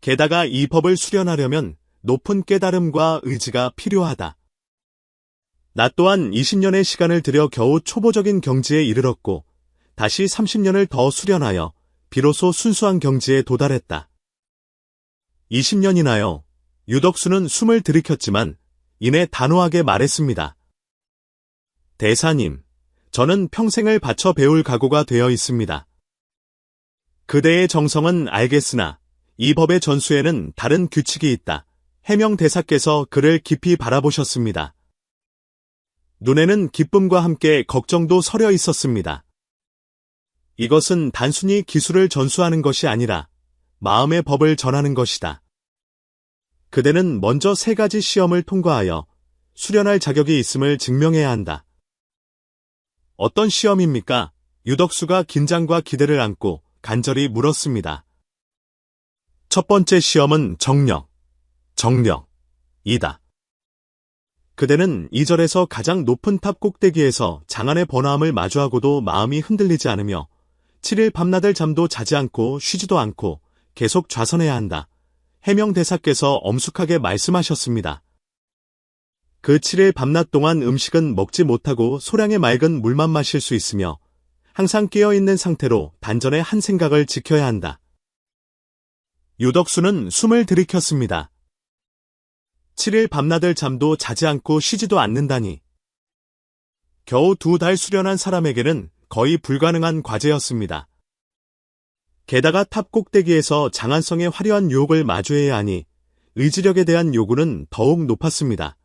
게다가 이 법을 수련하려면 높은 깨달음과 의지가 필요하다. 나 또한 20년의 시간을 들여 겨우 초보적인 경지에 이르렀고 다시 30년을 더 수련하여 비로소 순수한 경지에 도달했다. 20년이나요. 유덕수는 숨을 들이켰지만 이내 단호하게 말했습니다. 대사님, 저는 평생을 바쳐 배울 각오가 되어 있습니다. 그대의 정성은 알겠으나 이 법의 전수에는 다른 규칙이 있다. 해명대사께서 그를 깊이 바라보셨습니다. 눈에는 기쁨과 함께 걱정도 서려 있었습니다. 이것은 단순히 기술을 전수하는 것이 아니라 마음의 법을 전하는 것이다. 그대는 먼저 세 가지 시험을 통과하여 수련할 자격이 있음을 증명해야 한다. 어떤 시험입니까? 유덕수가 긴장과 기대를 안고 간절히 물었습니다. 첫 번째 시험은 정력이다. 그대는 이 절에서 가장 높은 탑 꼭대기에서 장안의 번화함을 마주하고도 마음이 흔들리지 않으며 7일 밤낮을 잠도 자지 않고 쉬지도 않고 계속 좌선해야 한다. 해명대사께서 엄숙하게 말씀하셨습니다. 그 7일 밤낮 동안 음식은 먹지 못하고 소량의 맑은 물만 마실 수 있으며 항상 깨어있는 상태로 단전의 한 생각을 지켜야 한다. 유덕수는 숨을 들이켰습니다. 7일 밤낮을 잠도 자지 않고 쉬지도 않는다니. 겨우 2달 수련한 사람에게는 거의 불가능한 과제였습니다. 게다가 탑 꼭대기에서 장안성의 화려한 유혹을 마주해야 하니 의지력에 대한 요구는 더욱 높았습니다.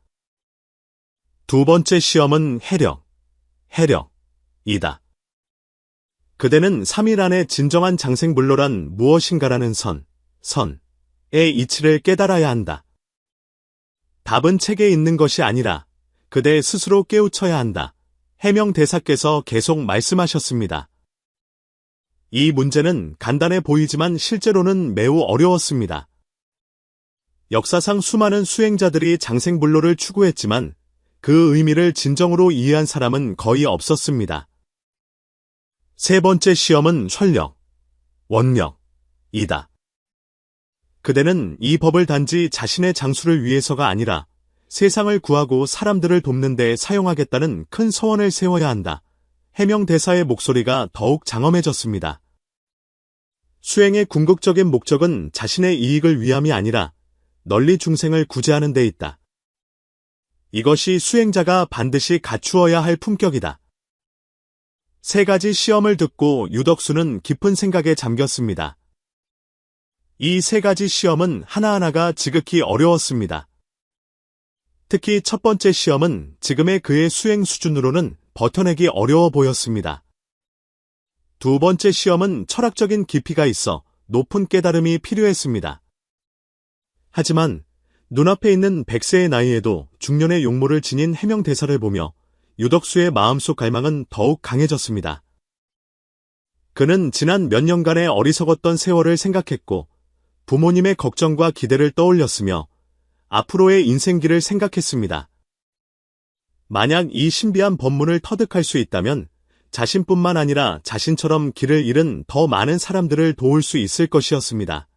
두 번째 시험은 해력이다. 그대는 3일 안에 진정한 장생불로란 무엇인가라는 선의 이치를 깨달아야 한다. 답은 책에 있는 것이 아니라 그대 스스로 깨우쳐야 한다. 해명대사께서 계속 말씀하셨습니다. 이 문제는 간단해 보이지만 실제로는 매우 어려웠습니다. 역사상 수많은 수행자들이 장생불로를 추구했지만 그 의미를 진정으로 이해한 사람은 거의 없었습니다. 세 번째 시험은 원력이다. 그대는 이 법을 단지 자신의 장수를 위해서가 아니라 세상을 구하고 사람들을 돕는 데 사용하겠다는 큰 서원을 세워야 한다. 해명대사의 목소리가 더욱 장엄해졌습니다. 수행의 궁극적인 목적은 자신의 이익을 위함이 아니라 널리 중생을 구제하는 데 있다. 이것이 수행자가 반드시 갖추어야 할 품격이다. 세 가지 시험을 듣고 유덕수는 깊은 생각에 잠겼습니다. 이 세 가지 시험은 하나하나가 지극히 어려웠습니다. 특히 첫 번째 시험은 지금의 그의 수행 수준으로는 버텨내기 어려워 보였습니다. 두 번째 시험은 철학적인 깊이가 있어 높은 깨달음이 필요했습니다. 하지만 눈앞에 있는 100세의 나이에도 중년의 용모를 지닌 해명대사를 보며 유덕수의 마음속 갈망은 더욱 강해졌습니다. 그는 지난 몇 년간의 어리석었던 세월을 생각했고 부모님의 걱정과 기대를 떠올렸으며 앞으로의 인생길을 생각했습니다. 만약 이 신비한 법문을 터득할 수 있다면 자신뿐만 아니라 자신처럼 길을 잃은 더 많은 사람들을 도울 수 있을 것이었습니다.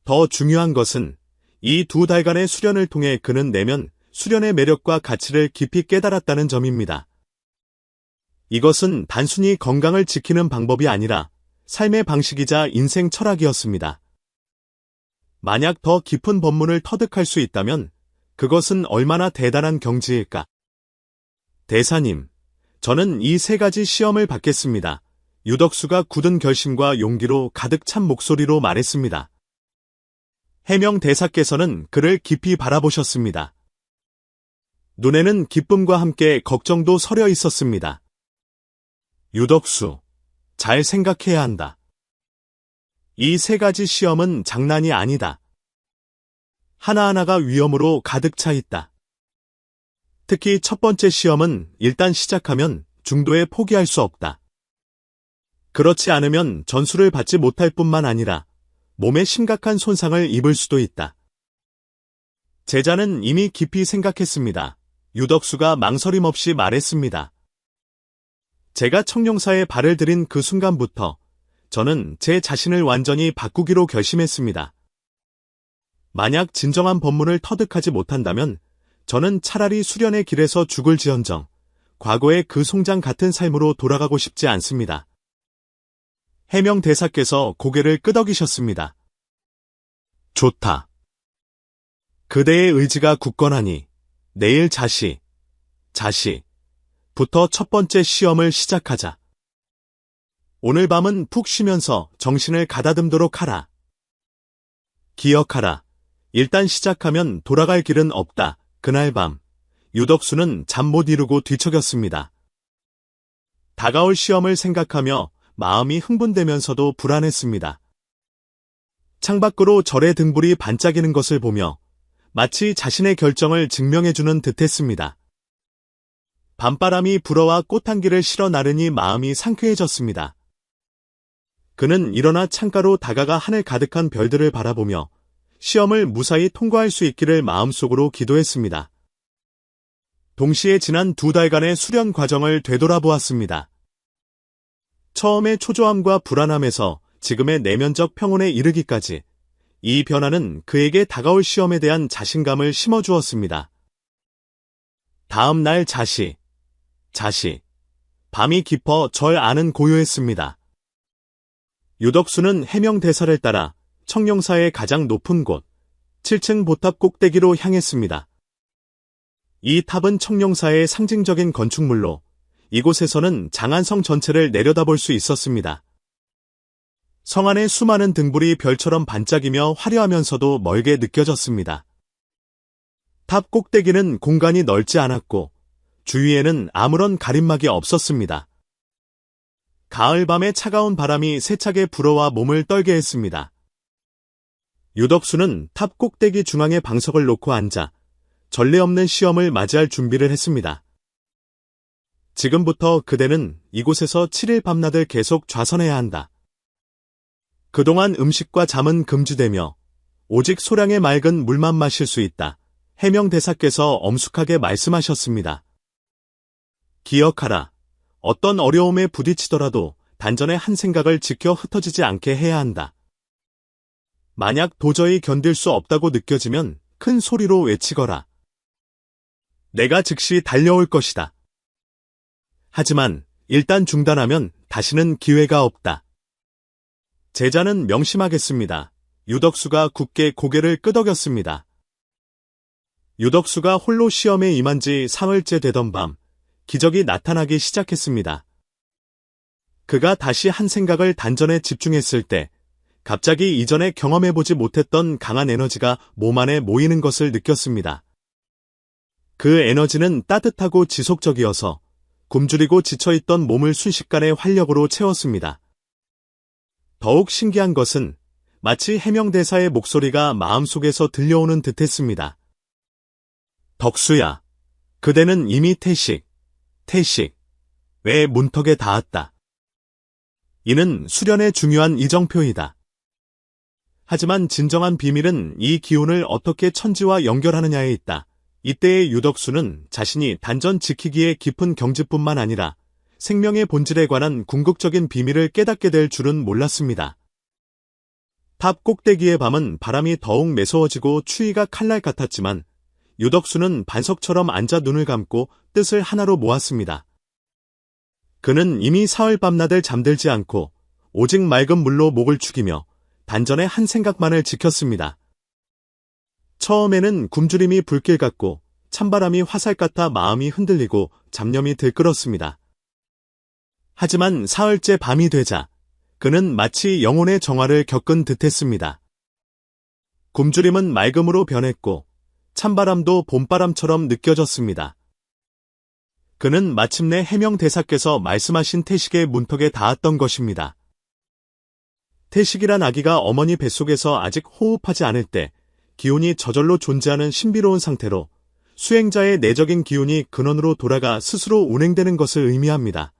더 중요한 것은 이 2달간의 수련을 통해 그는 내면 수련의 매력과 가치를 깊이 깨달았다는 점입니다. 이것은 단순히 건강을 지키는 방법이 아니라 삶의 방식이자 인생 철학이었습니다. 만약 더 깊은 법문을 터득할 수 있다면 그것은 얼마나 대단한 경지일까? 대사님, 저는 이 3가지 시험을 받겠습니다. 유덕수가 굳은 결심과 용기로 가득 찬 목소리로 말했습니다. 해명 대사께서는 그를 깊이 바라보셨습니다. 눈에는 기쁨과 함께 걱정도 서려 있었습니다. 유덕수, 잘 생각해야 한다. 이 3가지 시험은 장난이 아니다. 하나하나가 위험으로 가득 차 있다. 특히 첫 번째 시험은 일단 시작하면 중도에 포기할 수 없다. 그렇지 않으면 전수를 받지 못할 뿐만 아니라 몸에 심각한 손상을 입을 수도 있다. 제자는 이미 깊이 생각했습니다. 유덕수가 망설임 없이 말했습니다. 제가 청룡사에 발을 들인 그 순간부터 저는 제 자신을 완전히 바꾸기로 결심했습니다. 만약 진정한 법문을 터득하지 못한다면 저는 차라리 수련의 길에서 죽을지언정 과거의 그 송장 같은 삶으로 돌아가고 싶지 않습니다. 해명 대사께서 고개를 끄덕이셨습니다. 좋다. 그대의 의지가 굳건하니 내일 부터 첫 번째 시험을 시작하자. 오늘 밤은 푹 쉬면서 정신을 가다듬도록 하라. 기억하라. 일단 시작하면 돌아갈 길은 없다. 그날 밤, 유덕수는 잠 못 이루고 뒤척였습니다. 다가올 시험을 생각하며 마음이 흥분되면서도 불안했습니다. 창밖으로 절의 등불이 반짝이는 것을 보며 마치 자신의 결정을 증명해주는 듯했습니다. 밤바람이 불어와 꽃향기를 실어 나르니 마음이 상쾌해졌습니다. 그는 일어나 창가로 다가가 하늘 가득한 별들을 바라보며 시험을 무사히 통과할 수 있기를 마음속으로 기도했습니다. 동시에 지난 2달간의 수련 과정을 되돌아보았습니다. 처음의 초조함과 불안함에서 지금의 내면적 평온에 이르기까지 이 변화는 그에게 다가올 시험에 대한 자신감을 심어주었습니다. 다음 날 밤이 깊어 절 안은 고요했습니다. 유덕수는 해명 대사를 따라 청룡사의 가장 높은 곳 7층 보탑 꼭대기로 향했습니다. 이 탑은 청룡사의 상징적인 건축물로 이곳에서는 장안성 전체를 내려다볼 수 있었습니다. 성 안의 수많은 등불이 별처럼 반짝이며 화려하면서도 멀게 느껴졌습니다. 탑 꼭대기는 공간이 넓지 않았고 주위에는 아무런 가림막이 없었습니다. 가을밤의 차가운 바람이 세차게 불어와 몸을 떨게 했습니다. 유덕수는 탑 꼭대기 중앙에 방석을 놓고 앉아 전례 없는 시험을 맞이할 준비를 했습니다. 지금부터 그대는 이곳에서 7일 밤낮을 계속 좌선해야 한다. 그동안 음식과 잠은 금지되며 오직 소량의 맑은 물만 마실 수 있다. 해명 대사께서 엄숙하게 말씀하셨습니다. 기억하라. 어떤 어려움에 부딪히더라도 단전에 한 생각을 지켜 흩어지지 않게 해야 한다. 만약 도저히 견딜 수 없다고 느껴지면 큰 소리로 외치거라. 내가 즉시 달려올 것이다. 하지만 일단 중단하면 다시는 기회가 없다. 제자는 명심하겠습니다. 유덕수가 굳게 고개를 끄덕였습니다. 유덕수가 홀로 시험에 임한 지 3일째 되던 밤, 기적이 나타나기 시작했습니다. 그가 다시 한 생각을 단전에 집중했을 때 갑자기 이전에 경험해보지 못했던 강한 에너지가 몸 안에 모이는 것을 느꼈습니다. 그 에너지는 따뜻하고 지속적이어서 굶주리고 지쳐있던 몸을 순식간에 활력으로 채웠습니다. 더욱 신기한 것은 마치 해명대사의 목소리가 마음속에서 들려오는 듯했습니다. 덕수야, 그대는 이미 퇴식, 왜 문턱에 닿았다. 이는 수련의 중요한 이정표이다. 하지만 진정한 비밀은 이 기운을 어떻게 천지와 연결하느냐에 있다. 이때의 유덕수는 자신이 단전 지키기에 깊은 경지뿐만 아니라 생명의 본질에 관한 궁극적인 비밀을 깨닫게 될 줄은 몰랐습니다. 탑 꼭대기의 밤은 바람이 더욱 매서워지고 추위가 칼날 같았지만 유덕수는 반석처럼 앉아 눈을 감고 뜻을 하나로 모았습니다. 그는 이미 사흘 밤낮을 잠들지 않고 오직 맑은 물로 목을 축이며 단전의 한 생각만을 지켰습니다. 처음에는 굶주림이 불길 같고 찬바람이 화살 같아 마음이 흔들리고 잡념이 들끓었습니다. 하지만 사흘째 밤이 되자 그는 마치 영혼의 정화를 겪은 듯했습니다. 굶주림은 맑음으로 변했고 찬바람도 봄바람처럼 느껴졌습니다. 그는 마침내 해명대사께서 말씀하신 태식의 문턱에 닿았던 것입니다. 태식이란 아기가 어머니 뱃속에서 아직 호흡하지 않을 때 기운이 저절로 존재하는 신비로운 상태로 수행자의 내적인 기운이 근원으로 돌아가 스스로 운행되는 것을 의미합니다.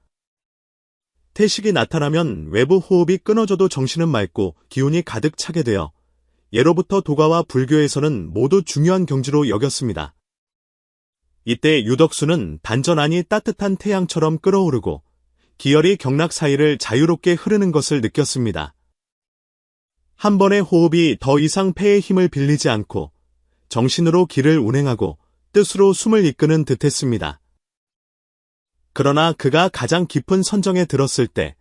태식이 나타나면 외부 호흡이 끊어져도 정신은 맑고 기운이 가득 차게 되어 예로부터 도가와 불교에서는 모두 중요한 경지로 여겼습니다. 이때 유덕수는 단전 안이 따뜻한 태양처럼 끓어오르고 기혈이 경락 사이를 자유롭게 흐르는 것을 느꼈습니다. 한 번의 호흡이 더 이상 폐의 힘을 빌리지 않고 정신으로 기를 운행하고 뜻으로 숨을 이끄는 듯했습니다. 그러나 그가 가장 깊은 선정에 들었을 때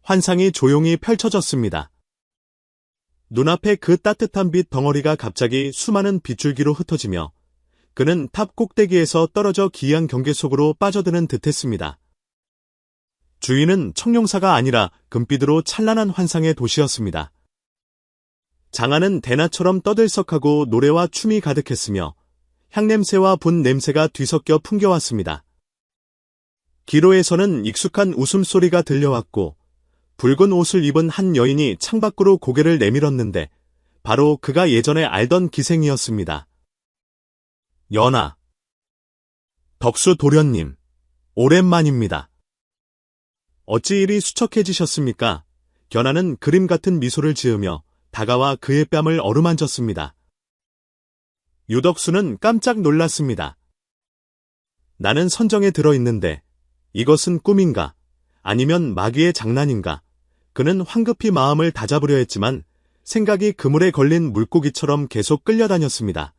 환상이 조용히 펼쳐졌습니다. 눈앞에 그 따뜻한 빛 덩어리가 갑자기 수많은 빗줄기로 흩어지며 그는 탑 꼭대기에서 떨어져 기이한 경계 속으로 빠져드는 듯했습니다. 주위는 청룡사가 아니라 금빛으로 찬란한 환상의 도시였습니다. 장안은 대낮처럼 떠들썩하고 노래와 춤이 가득했으며 향냄새와 분 냄새가 뒤섞여 풍겨왔습니다. 기로에서는 익숙한 웃음소리가 들려왔고 붉은 옷을 입은 한 여인이 창밖으로 고개를 내밀었는데 바로 그가 예전에 알던 기생이었습니다. 연하. 덕수 도련님, 오랜만입니다. 어찌 이리 수척해지셨습니까? 견하는 그림 같은 미소를 지으며 다가와 그의 뺨을 어루만졌습니다. 유덕수는 깜짝 놀랐습니다. 나는 선정에 들어있는데 이것은 꿈인가? 아니면 마귀의 장난인가? 그는 황급히 마음을 다잡으려 했지만 생각이 그물에 걸린 물고기처럼 계속 끌려다녔습니다.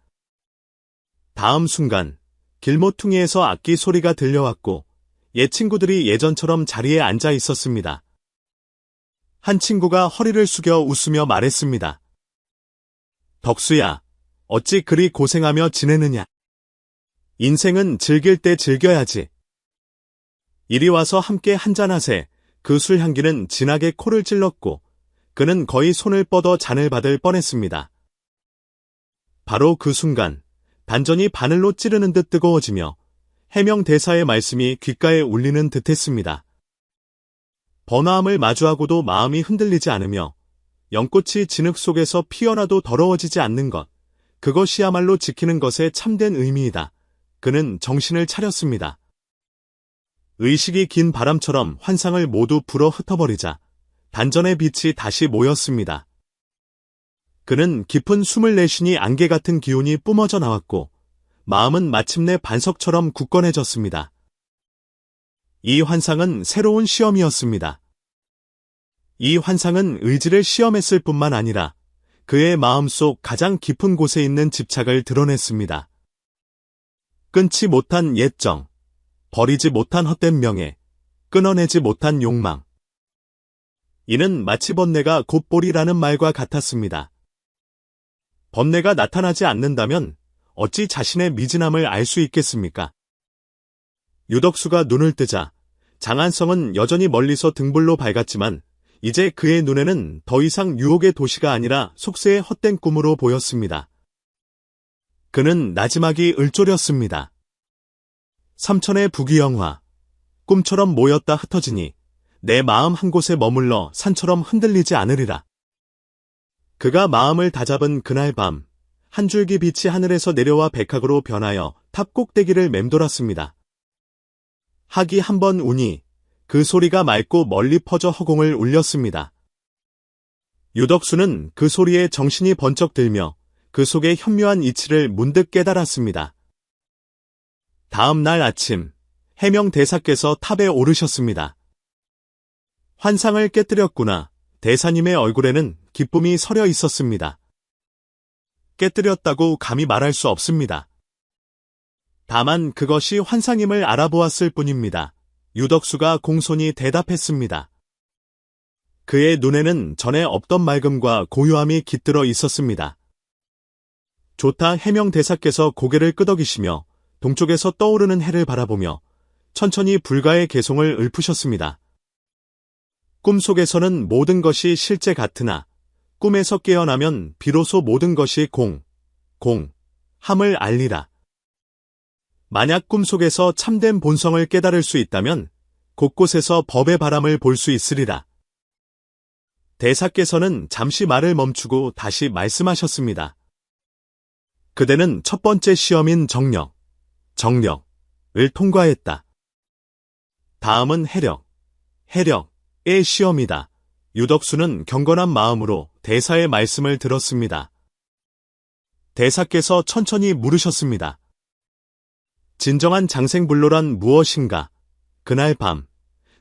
다음 순간 길모퉁이에서 악기 소리가 들려왔고 옛 친구들이 예전처럼 자리에 앉아 있었습니다. 한 친구가 허리를 숙여 웃으며 말했습니다. 덕수야, 어찌 그리 고생하며 지내느냐? 인생은 즐길 때 즐겨야지. 이리 와서 함께 한잔하세. 그 술 향기는 진하게 코를 찔렀고 그는 거의 손을 뻗어 잔을 받을 뻔했습니다. 바로 그 순간 단전이 바늘로 찌르는 듯 뜨거워지며 해명대사의 말씀이 귓가에 울리는 듯했습니다. 번화함을 마주하고도 마음이 흔들리지 않으며 연꽃이 진흙 속에서 피어나도 더러워지지 않는 것, 그것이야말로 지키는 것의 참된 의미이다. 그는 정신을 차렸습니다. 의식이 긴 바람처럼 환상을 모두 불어 흩어버리자 단전의 빛이 다시 모였습니다. 그는 깊은 숨을 내쉬니 안개 같은 기운이 뿜어져 나왔고 마음은 마침내 반석처럼 굳건해졌습니다. 이 환상은 새로운 시험이었습니다. 이 환상은 의지를 시험했을 뿐만 아니라 그의 마음속 가장 깊은 곳에 있는 집착을 드러냈습니다. 끊지 못한 옛정, 버리지 못한 헛된 명예, 끊어내지 못한 욕망. 이는 마치 번뇌가 곧볼이라는 말과 같았습니다. 번뇌가 나타나지 않는다면 어찌 자신의 미진함을 알 수 있겠습니까? 유덕수가 눈을 뜨자 장안성은 여전히 멀리서 등불로 밝았지만 이제 그의 눈에는 더 이상 유혹의 도시가 아니라 속세의 헛된 꿈으로 보였습니다. 그는 나지막이 을조렸습니다. 삼천의 부귀영화, 꿈처럼 모였다 흩어지니 내 마음 한 곳에 머물러 산처럼 흔들리지 않으리라. 그가 마음을 다잡은 그날 밤, 한 줄기 빛이 하늘에서 내려와 백학으로 변하여 탑 꼭대기를 맴돌았습니다. 학이 한 번 우니 그 소리가 맑고 멀리 퍼져 허공을 울렸습니다. 유덕수는 그 소리에 정신이 번쩍 들며 그 속의 현묘한 이치를 문득 깨달았습니다. 다음 날 아침, 해명 대사께서 탑에 오르셨습니다. 환상을 깨뜨렸구나. 대사님의 얼굴에는 기쁨이 서려 있었습니다. 깨뜨렸다고 감히 말할 수 없습니다. 다만 그것이 환상임을 알아보았을 뿐입니다. 유덕수가 공손히 대답했습니다. 그의 눈에는 전에 없던 맑음과 고요함이 깃들어 있었습니다. 좋다. 해명 대사께서 고개를 끄덕이시며 동쪽에서 떠오르는 해를 바라보며 천천히 불가의 개송을 읊으셨습니다. 꿈속에서는 모든 것이 실제 같으나 꿈에서 깨어나면 비로소 모든 것이 함을 알리라. 만약 꿈속에서 참된 본성을 깨달을 수 있다면 곳곳에서 법의 바람을 볼 수 있으리라. 대사께서는 잠시 말을 멈추고 다시 말씀하셨습니다. 그대는 첫 번째 시험인 정력을 통과했다. 다음은 해력의 시험이다. 유덕수는 경건한 마음으로 대사의 말씀을 들었습니다. 대사께서 천천히 물으셨습니다. 진정한 장생불로란 무엇인가? 그날 밤,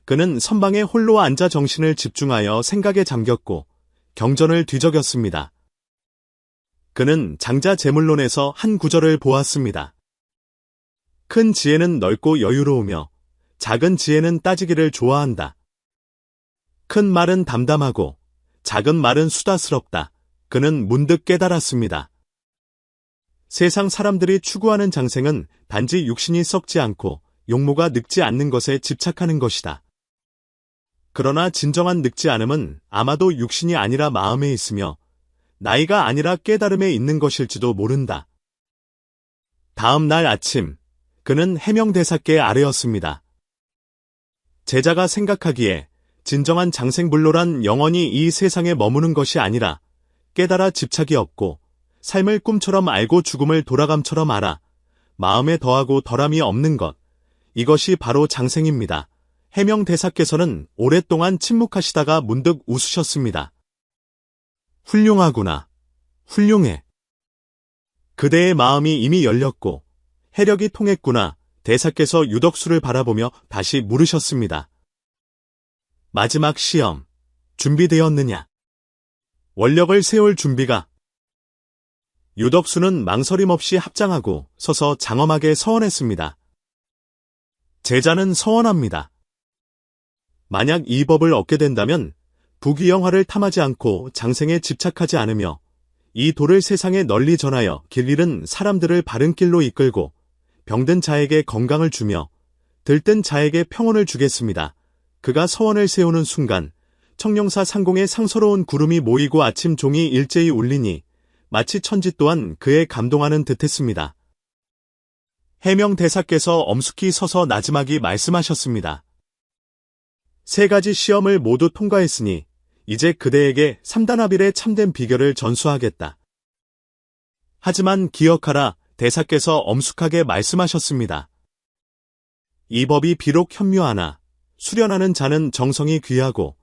그는 선방에 홀로 앉아 정신을 집중하여 생각에 잠겼고 경전을 뒤적였습니다. 그는 장자재물론에서 한 구절을 보았습니다. 큰 지혜는 넓고 여유로우며 작은 지혜는 따지기를 좋아한다. 큰 말은 담담하고 작은 말은 수다스럽다. 그는 문득 깨달았습니다. 세상 사람들이 추구하는 장생은 단지 육신이 썩지 않고 용모가 늙지 않는 것에 집착하는 것이다. 그러나 진정한 늙지 않음은 아마도 육신이 아니라 마음에 있으며 나이가 아니라 깨달음에 있는 것일지도 모른다. 다음 날 아침, 그는 해명대사께 아뢰었습니다. 제자가 생각하기에 진정한 장생불로란 영원히 이 세상에 머무는 것이 아니라 깨달아 집착이 없고 삶을 꿈처럼 알고 죽음을 돌아감처럼 알아 마음에 더하고 덜함이 없는 것, 이것이 바로 장생입니다. 해명대사께서는 오랫동안 침묵하시다가 문득 웃으셨습니다. 훌륭하구나. 훌륭해. 그대의 마음이 이미 열렸고 해력이 통했구나. 대사께서 유덕수를 바라보며 다시 물으셨습니다. 마지막 시험, 준비되었느냐? 원력을 세울 준비가. 유덕수는 망설임 없이 합장하고 서서 장엄하게 서원했습니다. 제자는 서원합니다. 만약 이 법을 얻게 된다면 부귀영화를 탐하지 않고 장생에 집착하지 않으며 이 도를 세상에 널리 전하여 길 잃은 사람들을 바른 길로 이끌고 병든 자에게 건강을 주며 들뜬 자에게 평온을 주겠습니다. 그가 서원을 세우는 순간 청룡사 상공에 상서로운 구름이 모이고 아침 종이 일제히 울리니 마치 천지 또한 그에 감동하는 듯했습니다. 해명대사께서 엄숙히 서서 나지막이 말씀하셨습니다. 3가지 시험을 모두 통과했으니 이제 그대에게 3단합일의 참된 비결을 전수하겠다. 하지만 기억하라. 대사께서 엄숙하게 말씀하셨습니다. 이 법이 비록 현묘하나 수련하는 자는 정성이 귀하고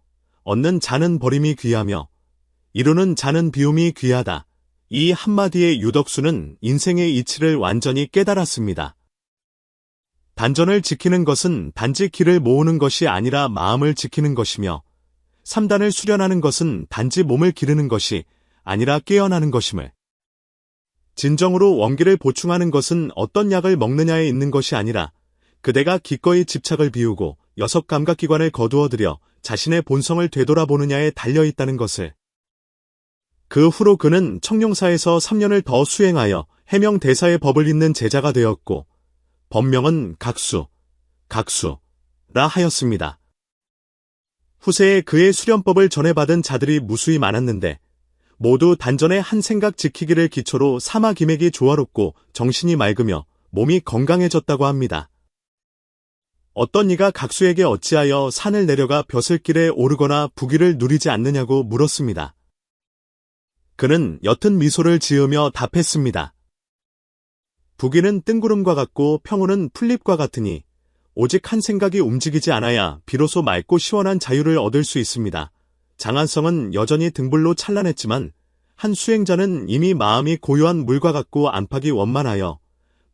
얻는 자는 버림이 귀하며 이루는 자는 비움이 귀하다. 이 한마디에 유덕수는 인생의 이치를 완전히 깨달았습니다. 단전을 지키는 것은 단지 길을 모으는 것이 아니라 마음을 지키는 것이며 3단을 수련하는 것은 단지 몸을 기르는 것이 아니라 깨어나는 것임을. 진정으로 원기를 보충하는 것은 어떤 약을 먹느냐에 있는 것이 아니라 그대가 기꺼이 집착을 비우고 6 감각기관을 거두어들여 자신의 본성을 되돌아보느냐에 달려있다는 것을. 그 후로 그는 청룡사에서 3년을 더 수행하여 해명대사의 법을 잇는 제자가 되었고 법명은 각수라 하였습니다. 후세에 그의 수련법을 전해받은 자들이 무수히 많았는데 모두 단전의 한 생각 지키기를 기초로 사마기맥이 조화롭고 정신이 맑으며 몸이 건강해졌다고 합니다. 어떤 이가 각수에게 어찌하여 산을 내려가 벼슬길에 오르거나 부귀를 누리지 않느냐고 물었습니다. 그는 옅은 미소를 지으며 답했습니다. 부귀는 뜬구름과 같고 평온은 풀잎과 같으니 오직 한 생각이 움직이지 않아야 비로소 맑고 시원한 자유를 얻을 수 있습니다. 장한성은 여전히 등불로 찬란했지만 한 수행자는 이미 마음이 고요한 물과 같고 안팎이 원만하여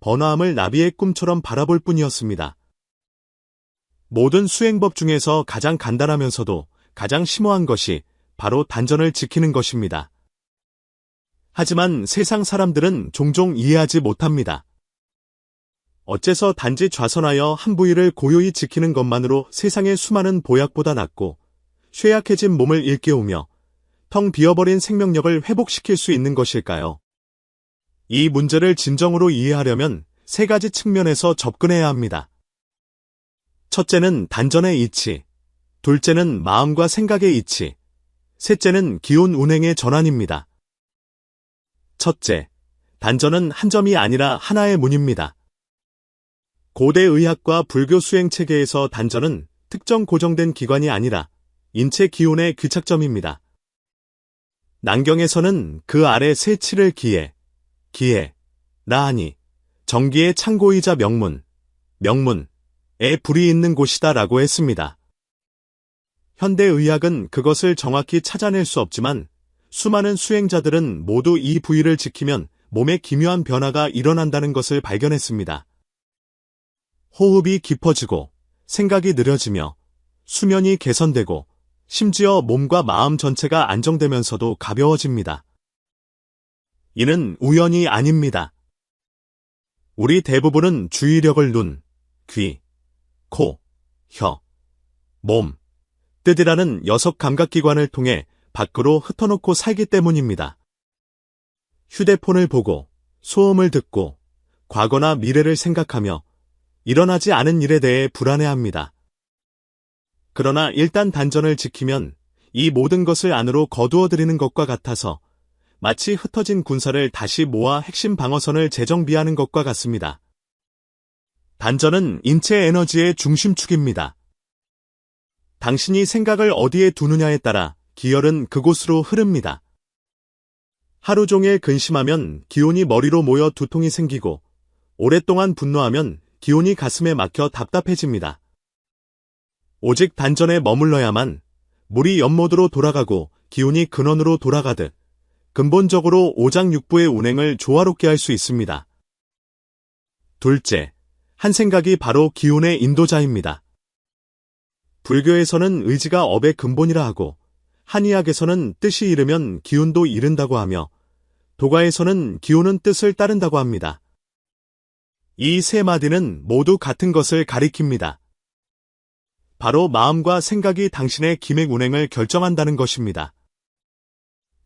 번화함을 나비의 꿈처럼 바라볼 뿐이었습니다. 모든 수행법 중에서 가장 간단하면서도 가장 심오한 것이 바로 단전을 지키는 것입니다. 하지만 세상 사람들은 종종 이해하지 못합니다. 어째서 단지 좌선하여 한 부위를 고요히 지키는 것만으로 세상의 수많은 보약보다 낫고 쇠약해진 몸을 일깨우며 텅 비어버린 생명력을 회복시킬 수 있는 것일까요? 이 문제를 진정으로 이해하려면 세 가지 측면에서 접근해야 합니다. 첫째는 단전의 이치, 둘째는 마음과 생각의 이치, 셋째는 기온 운행의 전환입니다. 첫째, 단전은 한 점이 아니라 하나의 문입니다. 고대 의학과 불교 수행 체계에서 단전은 특정 고정된 기관이 아니라 인체 기온의 귀착점입니다. 난경에서는 그 아래 세 칠을 기에, 나하니, 정기의 창고이자 명문에 불이 있는 곳이다 라고 했습니다. 현대의학은 그것을 정확히 찾아낼 수 없지만 수많은 수행자들은 모두 이 부위를 지키면 몸에 기묘한 변화가 일어난다는 것을 발견했습니다. 호흡이 깊어지고 생각이 느려지며 수면이 개선되고 심지어 몸과 마음 전체가 안정되면서도 가벼워집니다. 이는 우연이 아닙니다. 우리 대부분은 주의력을 눈, 귀, 코, 혀, 몸, 뜻이라는 6감각기관을 통해 밖으로 흩어놓고 살기 때문입니다. 휴대폰을 보고, 소음을 듣고, 과거나 미래를 생각하며 일어나지 않은 일에 대해 불안해합니다. 그러나 일단 단전을 지키면 이 모든 것을 안으로 거두어들이는 것과 같아서 마치 흩어진 군사를 다시 모아 핵심 방어선을 재정비하는 것과 같습니다. 단전은 인체 에너지의 중심축입니다. 당신이 생각을 어디에 두느냐에 따라 기혈은 그곳으로 흐릅니다. 하루 종일 근심하면 기운이 머리로 모여 두통이 생기고 오랫동안 분노하면 기운이 가슴에 막혀 답답해집니다. 오직 단전에 머물러야만 물이 연못으로 돌아가고 기운이 근원으로 돌아가듯 근본적으로 오장육부의 운행을 조화롭게 할 수 있습니다. 둘째, 한 생각이 바로 기운의 인도자입니다. 불교에서는 의지가 업의 근본이라 하고 한의학에서는 뜻이 이르면 기운도 이른다고 하며 도가에서는 기운은 뜻을 따른다고 합니다. 이 세 마디는 모두 같은 것을 가리킵니다. 바로 마음과 생각이 당신의 기맥 운행을 결정한다는 것입니다.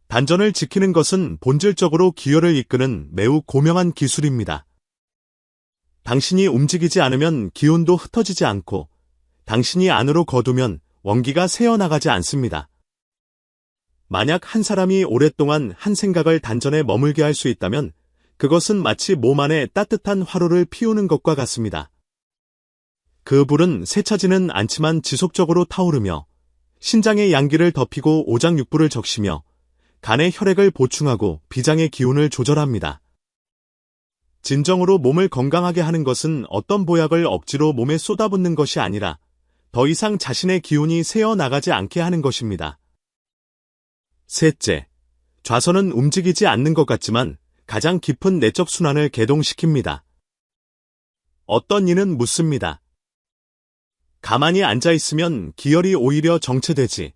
단전을 지키는 것은 본질적으로 기혈을 이끄는 매우 고명한 기술입니다. 당신이 움직이지 않으면 기운도 흩어지지 않고 당신이 안으로 거두면 원기가 새어나가지 않습니다. 만약 한 사람이 오랫동안 한 생각을 단전에 머물게 할 수 있다면 그것은 마치 몸 안에 따뜻한 화로를 피우는 것과 같습니다. 그 불은 새차지는 않지만 지속적으로 타오르며 신장의 양기를 덮이고 오장육부를 적시며 간의 혈액을 보충하고 비장의 기운을 조절합니다. 진정으로 몸을 건강하게 하는 것은 어떤 보약을 억지로 몸에 쏟아붓는 것이 아니라 더 이상 자신의 기운이 새어나가지 않게 하는 것입니다. 셋째, 좌선은 움직이지 않는 것 같지만 가장 깊은 내적 순환을 개동시킵니다. 어떤 이는 묻습니다. 가만히 앉아있으면 기혈이 오히려 정체되지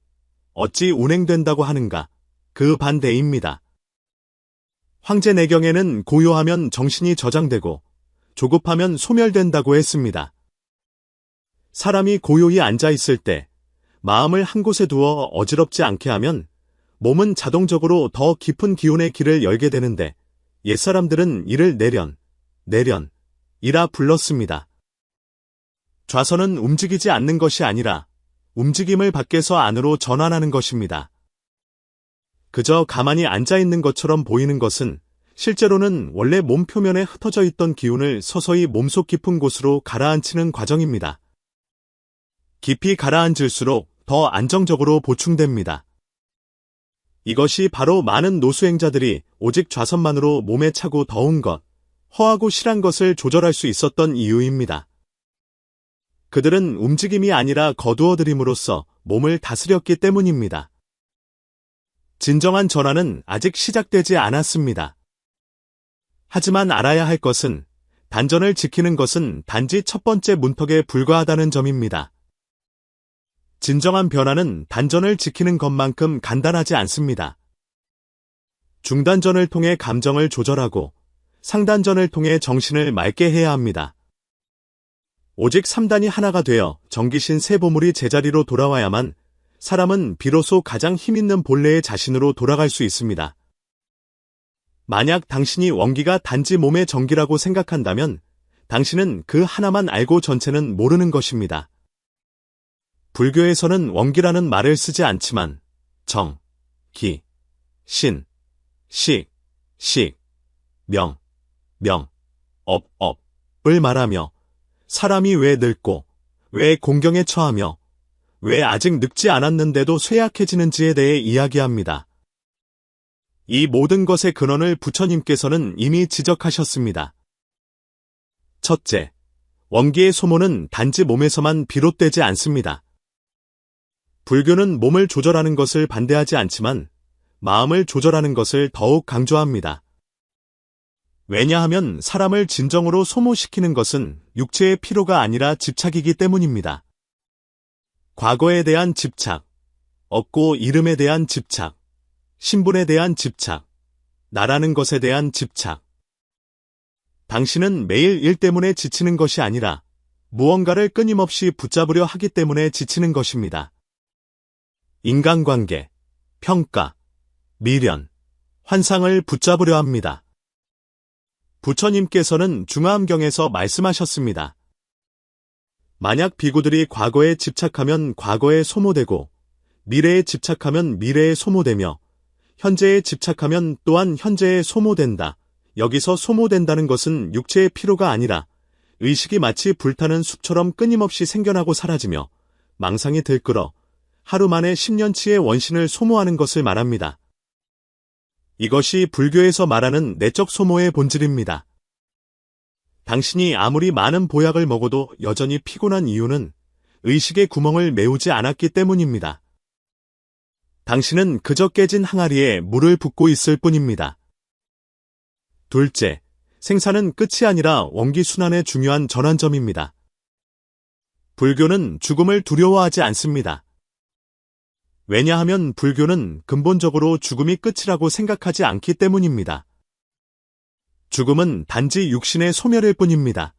어찌 운행된다고 하는가? 그 반대입니다. 황제내경에는 고요하면 정신이 저장되고 조급하면 소멸된다고 했습니다. 사람이 고요히 앉아있을 때 마음을 한 곳에 두어 어지럽지 않게 하면 몸은 자동적으로 더 깊은 기운의 길을 열게 되는데 옛사람들은 이를 내련이라 불렀습니다. 좌선은 움직이지 않는 것이 아니라 움직임을 밖에서 안으로 전환하는 것입니다. 그저 가만히 앉아있는 것처럼 보이는 것은 실제로는 원래 몸 표면에 흩어져 있던 기운을 서서히 몸속 깊은 곳으로 가라앉히는 과정입니다. 깊이 가라앉을수록 더 안정적으로 보충됩니다. 이것이 바로 많은 노수행자들이 오직 좌선만으로 몸에 차고 더운 것, 허하고 실한 것을 조절할 수 있었던 이유입니다. 그들은 움직임이 아니라 거두어들임으로써 몸을 다스렸기 때문입니다. 진정한 전환은 아직 시작되지 않았습니다. 하지만 알아야 할 것은 단전을 지키는 것은 단지 첫 번째 문턱에 불과하다는 점입니다. 진정한 변화는 단전을 지키는 것만큼 간단하지 않습니다. 중단전을 통해 감정을 조절하고 상단전을 통해 정신을 맑게 해야 합니다. 오직 3단이 하나가 되어 전기신 세 보물이 제자리로 돌아와야만 사람은 비로소 가장 힘있는 본래의 자신으로 돌아갈 수 있습니다. 만약 당신이 원기가 단지 몸의 전기라고 생각한다면 당신은 그 하나만 알고 전체는 모르는 것입니다. 불교에서는 원기라는 말을 쓰지 않지만 정, 기, 신, 식, 명, 업을 말하며 사람이 왜 늙고 왜 공경에 처하며 왜 아직 늙지 않았는데도 쇠약해지는지에 대해 이야기합니다. 이 모든 것의 근원을 부처님께서는 이미 지적하셨습니다. 첫째, 원기의 소모는 단지 몸에서만 비롯되지 않습니다. 불교는 몸을 조절하는 것을 반대하지 않지만 마음을 조절하는 것을 더욱 강조합니다. 왜냐하면 사람을 진정으로 소모시키는 것은 육체의 피로가 아니라 집착이기 때문입니다. 과거에 대한 집착, 얻고 이름에 대한 집착, 신분에 대한 집착, 나라는 것에 대한 집착. 당신은 매일 일 때문에 지치는 것이 아니라 무언가를 끊임없이 붙잡으려 하기 때문에 지치는 것입니다. 인간관계, 평가, 미련, 환상을 붙잡으려 합니다. 부처님께서는 중화암경에서 말씀하셨습니다. 만약 비구들이 과거에 집착하면 과거에 소모되고 미래에 집착하면 미래에 소모되며 현재에 집착하면 또한 현재에 소모된다. 여기서 소모된다는 것은 육체의 피로가 아니라 의식이 마치 불타는 숲처럼 끊임없이 생겨나고 사라지며 망상이 들끓어 하루 만에 10년치의 원신을 소모하는 것을 말합니다. 이것이 불교에서 말하는 내적 소모의 본질입니다. 당신이 아무리 많은 보약을 먹어도 여전히 피곤한 이유는 의식의 구멍을 메우지 않았기 때문입니다. 당신은 그저 깨진 항아리에 물을 붓고 있을 뿐입니다. 둘째, 생사는 끝이 아니라 원기순환의 중요한 전환점입니다. 불교는 죽음을 두려워하지 않습니다. 왜냐하면 불교는 근본적으로 죽음이 끝이라고 생각하지 않기 때문입니다. 죽음은 단지 육신의 소멸일 뿐입니다.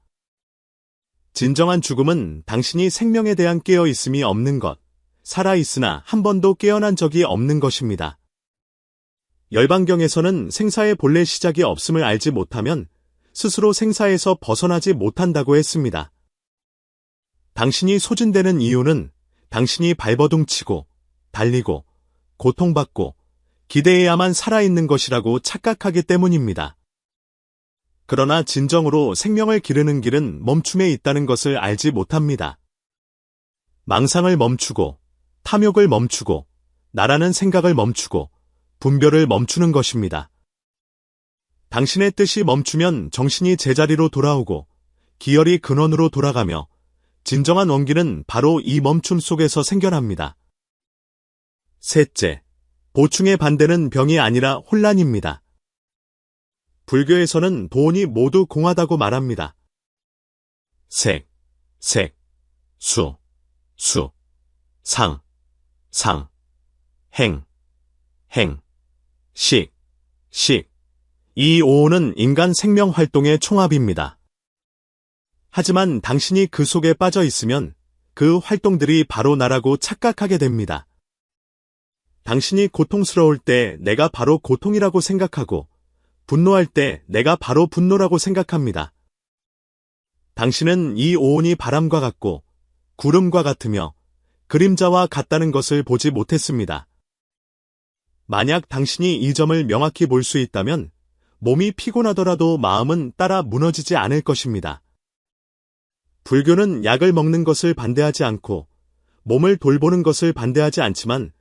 진정한 죽음은 당신이 생명에 대한 깨어있음이 없는 것, 살아있으나 한 번도 깨어난 적이 없는 것입니다. 열반경에서는 생사의 본래 시작이 없음을 알지 못하면 스스로 생사에서 벗어나지 못한다고 했습니다. 당신이 소진되는 이유는 당신이 발버둥치고 달리고 고통받고 기대해야만 살아있는 것이라고 착각하기 때문입니다. 그러나 진정으로 생명을 기르는 길은 멈춤에 있다는 것을 알지 못합니다. 망상을 멈추고 탐욕을 멈추고 나라는 생각을 멈추고 분별을 멈추는 것입니다. 당신의 뜻이 멈추면 정신이 제자리로 돌아오고 기혈이 근원으로 돌아가며 진정한 원기는 바로 이 멈춤 속에서 생겨납니다. 셋째, 보충의 반대는 병이 아니라 혼란입니다. 불교에서는 도원이 모두 공하다고 말합니다. 색, 수, 상, 행, 식. 이 5호는 인간 생명 활동의 총합입니다. 하지만 당신이 그 속에 빠져 있으면 그 활동들이 바로 나라고 착각하게 됩니다. 당신이 고통스러울 때 내가 바로 고통이라고 생각하고 분노할 때 내가 바로 분노라고 생각합니다. 당신은 이 오온이 바람과 같고 구름과 같으며 그림자와 같다는 것을 보지 못했습니다. 만약 당신이 이 점을 명확히 볼 수 있다면 몸이 피곤하더라도 마음은 따라 무너지지 않을 것입니다. 불교는 약을 먹는 것을 반대하지 않고 몸을 돌보는 것을 반대하지 않지만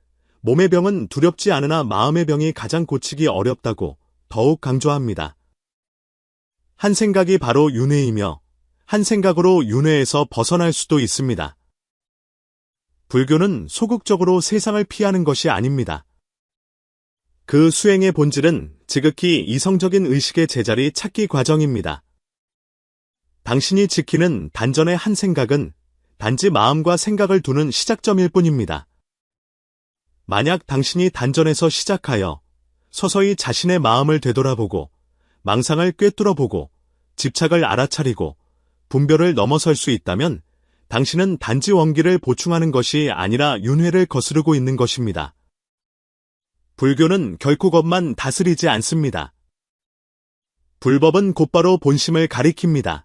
몸의 병은 두렵지 않으나 마음의 병이 가장 고치기 어렵다고 더욱 강조합니다. 한 생각이 바로 윤회이며 한 생각으로 윤회에서 벗어날 수도 있습니다. 불교는 소극적으로 세상을 피하는 것이 아닙니다. 그 수행의 본질은 지극히 이성적인 의식의 제자리 찾기 과정입니다. 당신이 지키는 단전의 한 생각은 단지 마음과 생각을 두는 시작점일 뿐입니다. 만약 당신이 단전에서 시작하여 서서히 자신의 마음을 되돌아보고 망상을 꿰뚫어보고 집착을 알아차리고 분별을 넘어설 수 있다면 당신은 단지 원기를 보충하는 것이 아니라 윤회를 거스르고 있는 것입니다. 불교는 결코 것만 다스리지 않습니다. 불법은 곧바로 본심을 가리킵니다.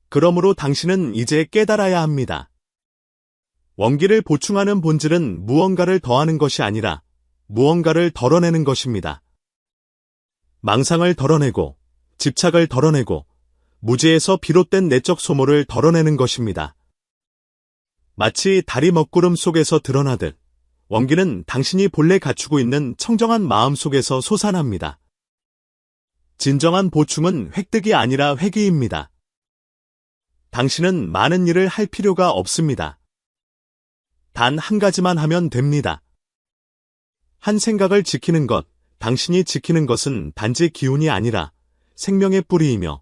그러므로 당신은 이제 깨달아야 합니다. 원기를 보충하는 본질은 무언가를 더하는 것이 아니라 무언가를 덜어내는 것입니다. 망상을 덜어내고 집착을 덜어내고 무지에서 비롯된 내적 소모를 덜어내는 것입니다. 마치 달이 먹구름 속에서 드러나듯 원기는 당신이 본래 갖추고 있는 청정한 마음 속에서 솟아납니다. 진정한 보충은 획득이 아니라 회귀입니다. 당신은 많은 일을 할 필요가 없습니다. 단 한 가지만 하면 됩니다. 한 생각을 지키는 것, 당신이 지키는 것은 단지 기운이 아니라 생명의 뿌리이며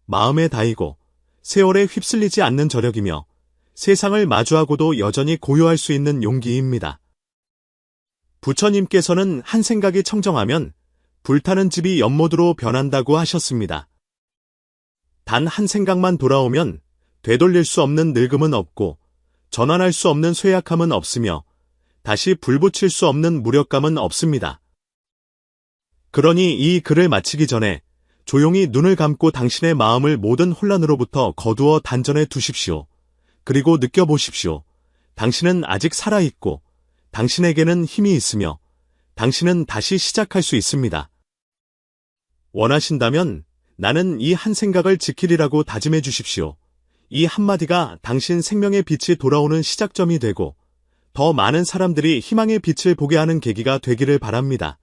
마음에 다이고 세월에 휩쓸리지 않는 저력이며 세상을 마주하고도 여전히 고요할 수 있는 용기입니다. 부처님께서는 한 생각이 청정하면 불타는 집이 연못으로 변한다고 하셨습니다. 단 한 생각만 돌아오면 되돌릴 수 없는 늙음은 없고 전환할 수 없는 쇠약함은 없으며 다시 불붙일 수 없는 무력감은 없습니다. 그러니 이 글을 마치기 전에 조용히 눈을 감고 당신의 마음을 모든 혼란으로부터 거두어 단전에 두십시오. 그리고 느껴보십시오. 당신은 아직 살아있고 당신에게는 힘이 있으며 당신은 다시 시작할 수 있습니다. 원하신다면 나는 이 한 생각을 지키리라고 다짐해 주십시오. 이 한마디가 당신 생명의 빛이 돌아오는 시작점이 되고 더 많은 사람들이 희망의 빛을 보게 하는 계기가 되기를 바랍니다.